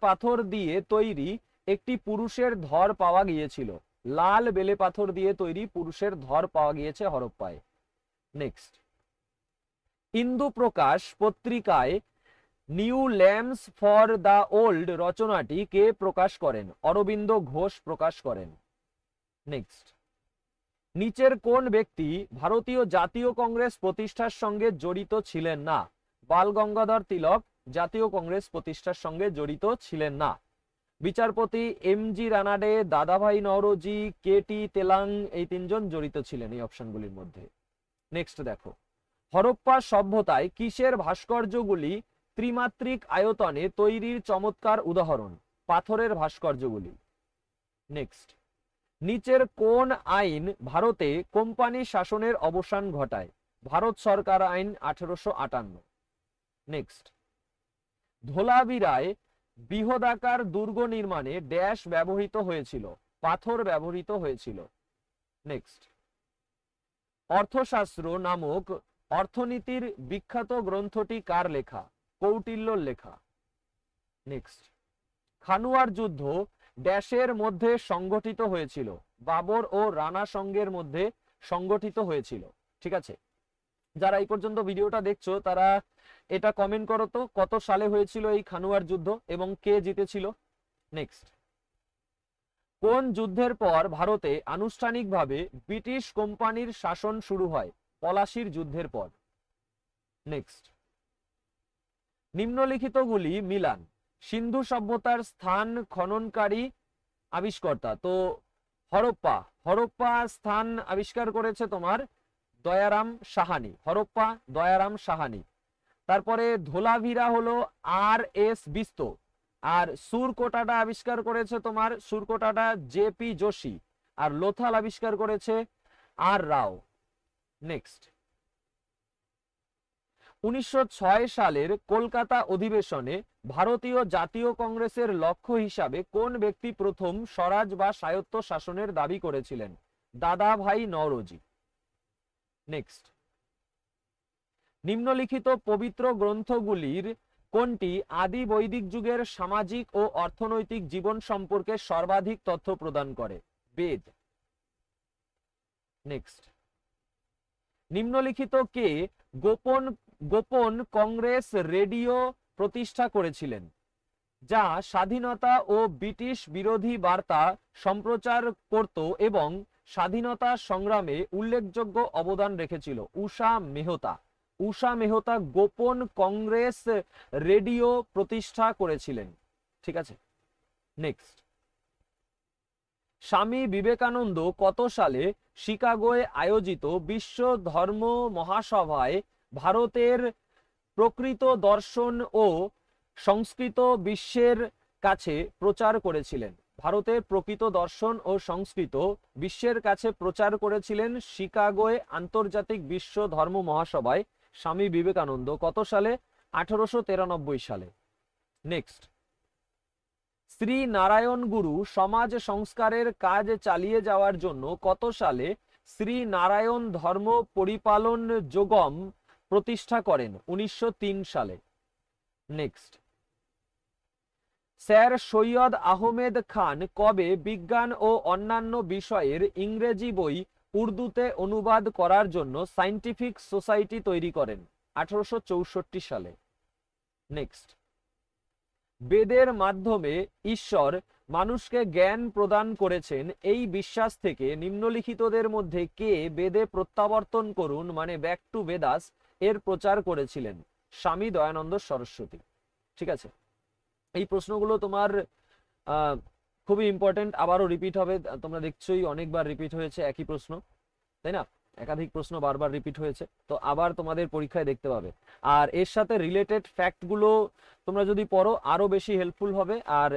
পাথর দিয়ে তৈরি একটি পুরুষের ধর পাওয়া গিয়েছিল? লাল বেলে পাথর দিয়ে তৈরি পুরুষের ধর পাওয়া গিয়েছে হরপ্পায়। নেক্সট, ইন্দু প্রকাশ পত্রিকায় new lamps for the old রচনাটি কে প্রকাশ করেন? অরবিন্দ ঘোষ প্রকাশ করেন। নেক্সট, নিচের কোন ব্যক্তি ভারতীয় জাতীয় কংগ্রেস প্রতিষ্ঠার সঙ্গে জড়িত ছিলেন না? বাল গঙ্গাধর তিলক জাতীয় কংগ্রেস প্রতিষ্ঠার সঙ্গে জড়িত ছিলেন না। বিচারপতি এম.জি. রানাডে, দাদাভাই নওরোজি, কে.টি. তেলাং এই তিনজন জড়িত ছিলেন এই অপশনগুলির মধ্যে। নেক্সট দেখো, হরপ্পা সভ্যতায় কিসের ভাস্কর্যগুলি ত্রিমাত্রিক আয়তনে তৈরির চমৎকার উদাহরণ? পাথরের ভাস্কর্যগুলি। নেক্সট, নিচের কোন আইন ভারতে কোম্পানি শাসনের অবসান ঘটায়? ভারত সরকার আইন 1858। নেক্সট, ধোলাভিরায় বৃহদাকার দুর্গ নির্মাণে ড্যাশ ব্যবহৃত হয়েছিল? পাথর ব্যবহৃত হয়েছিল। নেক্সট, অর্থশাস্ত্র নামক অর্থনীতির বিখ্যাত গ্রন্থটি কার লেখা? কৌটিল্যর লেখা। নেক্সট, খানুয়ার যুদ্ধ ড্যাশের মধ্যে সংগঠিত হয়েছিল? বাবর ও রানা সঙ্গের মধ্যে সংগঠিত হয়েছিল। ঠিক আছে, যারা এই পর্যন্ত ভিডিওটা দেখছো তারা এটা কমেন্ট করো তো কত সালে হয়েছিল এই খানুয়ার যুদ্ধ এবং কে জিতেছিল। নেক্সট, কোন যুদ্ধের পর ভারতে আনুষ্ঠানিকভাবে ব্রিটিশ কোম্পানির শাসন শুরু হয়? পলাশির যুদ্ধের পর। Next, নিম্নলিখিতগুলি Milan. সিন্ধু সভ্যতার স্থান খননকারী আবিষ্কর্তা? তো হরপ্পা স্থান আবিষ্কার করেছে তোমার দয়ারাম সাহানি। হরপ্পা দয়ারাম সাহানি। তারপরে ধোলাভিরা হলো আর.এস. বিস্ত, আর সুরকোটাটা আবিষ্কার করেছে তোমার জে.পি. যোশী, আর লোথাল আবিষ্কার করেছে আর রাও। নেক্সট, 1906 সালের কলকাতা অধিবেশনে ভারতীয় জাতীয় কংগ্রেসের লক্ষ্য হিসাবে কোন ব্যক্তি প্রথম স্বরাজ বা স্বায়ত্ত শাসনের দাবি করেছিলেন? দাদাভাই নওরোজি। নেক্সট, নিম্নলিখিত পবিত্র গ্রন্থগুলির কোনটি আদি বৈদিক যুগের সামাজিক ও অর্থনৈতিক জীবন সম্পর্কে সর্বাধিক তথ্য প্রদান করে? বেদ। নেক্সট, নিম্নলিখিত কে গোপন কংগ্রেস রেডিও প্রতিষ্ঠা করেছিলেন যা স্বাধীনতা ও ব্রিটিশ বিরোধী বার্তা সম্প্রচার করত এবং স্বাধীনতা সংগ্রামে উল্লেখযোগ্য অবদান রেখেছিল? উষা মেহতা গোপন কংগ্রেস রেডিও প্রতিষ্ঠা করেছিলেন। ঠিক আছে, নেক্সট, স্বামী বিবেকানন্দ কত সালে শিকাগোয় আয়োজিত বিশ্ব ধর্ম মহাসভায় ভারতের প্রকৃত দর্শন ও সংস্কৃত বিশ্বের কাছে প্রচার করেছিলেন? ভারতের প্রকৃত দর্শন ও সংস্কৃত বিশ্বের কাছে প্রচার করেছিলেন শিকাগোয় আন্তর্জাতিক বিশ্ব ধর্ম মহাসভায় স্বামী বিবেকানন্দ। কত সালে? 1893 সালে। নেক্সট, শ্রী নারায়ণ গুরু সমাজ সংস্কারের কাজ চালিয়ে যাওয়ার জন্য কত সালে শ্রী নারায়ণ ধর্ম পরিপালন যোগম প্রতিষ্ঠা করেন? 1903 সালে। নেক্সট, স্যার সৈয়দ আহমেদ খান কবে বিজ্ঞান ও অন্যান্য বিষয়ের ইংরেজি বই উর্দুতে অনুবাদ করার জন্য সায়েন্টিফিক সোসাইটি তৈরি করেন? 1864 সালে। নেক্সট, বেদের মাধ্যমে ঈশ্বর মানুষকে জ্ঞান প্রদান করেছেন এই বিশ্বাস থেকে নিম্নলিখিতদের মধ্যে কে বেদে প্রত্যাবর্তন করুন মানে ব্যাক টু বেদাস এর প্রচার করেছিলেন? স্বামী দয়ানন্দ সরস্বতী। ঠিক আছে, এই প্রশ্নগুলো তোমার খুবই ইম্পর্টেন্ট, আবারও রিপিট হবে। তোমরা দেখছোই অনেকবার রিপিট হয়েছে একই প্রশ্ন, তাই না? একাধিক প্রশ্ন বারবার রিপিট হয়েছে, তো আবার তোমাদের পরীক্ষায় দেখতে পাবে। আর এর সাথে রিলেটেড ফ্যাক্টগুলো তোমরা যদি পড়ো আরো বেশি হেল্পফুল হবে, আর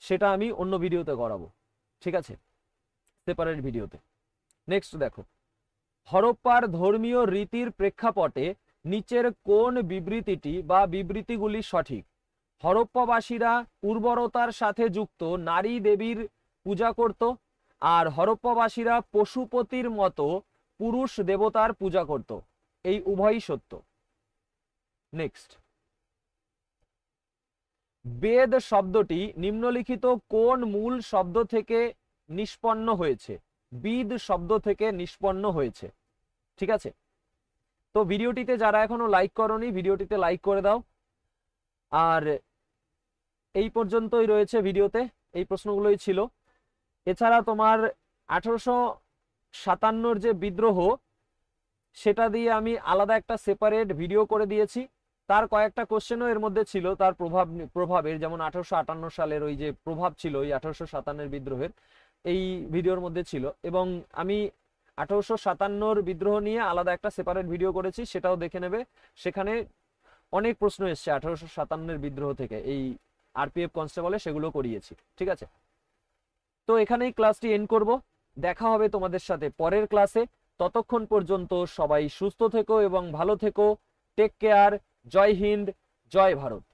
সেটা আমি অন্য ভিডিওতে করাবো, ঠিক আছে, সেপারেট ভিডিওতে। নেক্সট দেখো, হরপ্পার ধর্মীয় রীতির প্রেক্ষাপটে নিচের কোন বিবৃতিটি বা বিবৃতিগুলি সঠিক? হরপ্পাবাসীরা উর্বরতার সাথে যুক্ত নারী দেবীর পূজা করত, আর হরপ্পাবাসীরা পশুপতির মতো পুরুষ দেবতার পূজা করত। এই উভয়ই সত্য। নেক্সট, বেদ শব্দটি নিম্নলিখিত কোন মূল শব্দ থেকে নিষ্পন্ন হয়েছে? বিদ শব্দ থেকে নিষ্পন্ন হয়েছে। ঠিক আছে, তো ভিডিওটিতে যারা এখনো লাইক করোনি ভিডিওটিতে লাইক করে দাও। আর এই পর্যন্তই রয়েছে ভিডিওতে, এই প্রশ্নগুলোই ছিল। এছাড়া তোমার 1857 যে বিদ্রোহ, সেটা দিয়ে আমি আলাদা একটা সেপারেট ভিডিও করে দিয়েছি। তার কয়েকটা কোশ্চেনও এর মধ্যে ছিল তার প্রভাবের, যেমন 1858 সালের ওই যে প্রভাব ছিল ওই 1857 বিদ্রোহের, এই ভিডিওর মধ্যে ছিল। এবং আমি 1857 বিদ্রোহ নিয়ে আলাদা একটা সেপারেট ভিডিও করেছি, সেটাও দেখে নেবে। সেখানে অনেক প্রশ্ন এসছে 1857 বিদ্রোহ থেকে, এই আরপিএফ কনস্টেবলে সেগুলো করিয়েছি। ঠিক আছে, তো এখানেই ক্লাসটি এন্ড করব। দেখা হবে তোমাদের সাথে পরের ক্লাসে। ততক্ষণ পর্যন্ত সবাই সুস্থ থেকো এবং ভালো থেকো। Take care. জয় হিন্দ, জয় ভারত।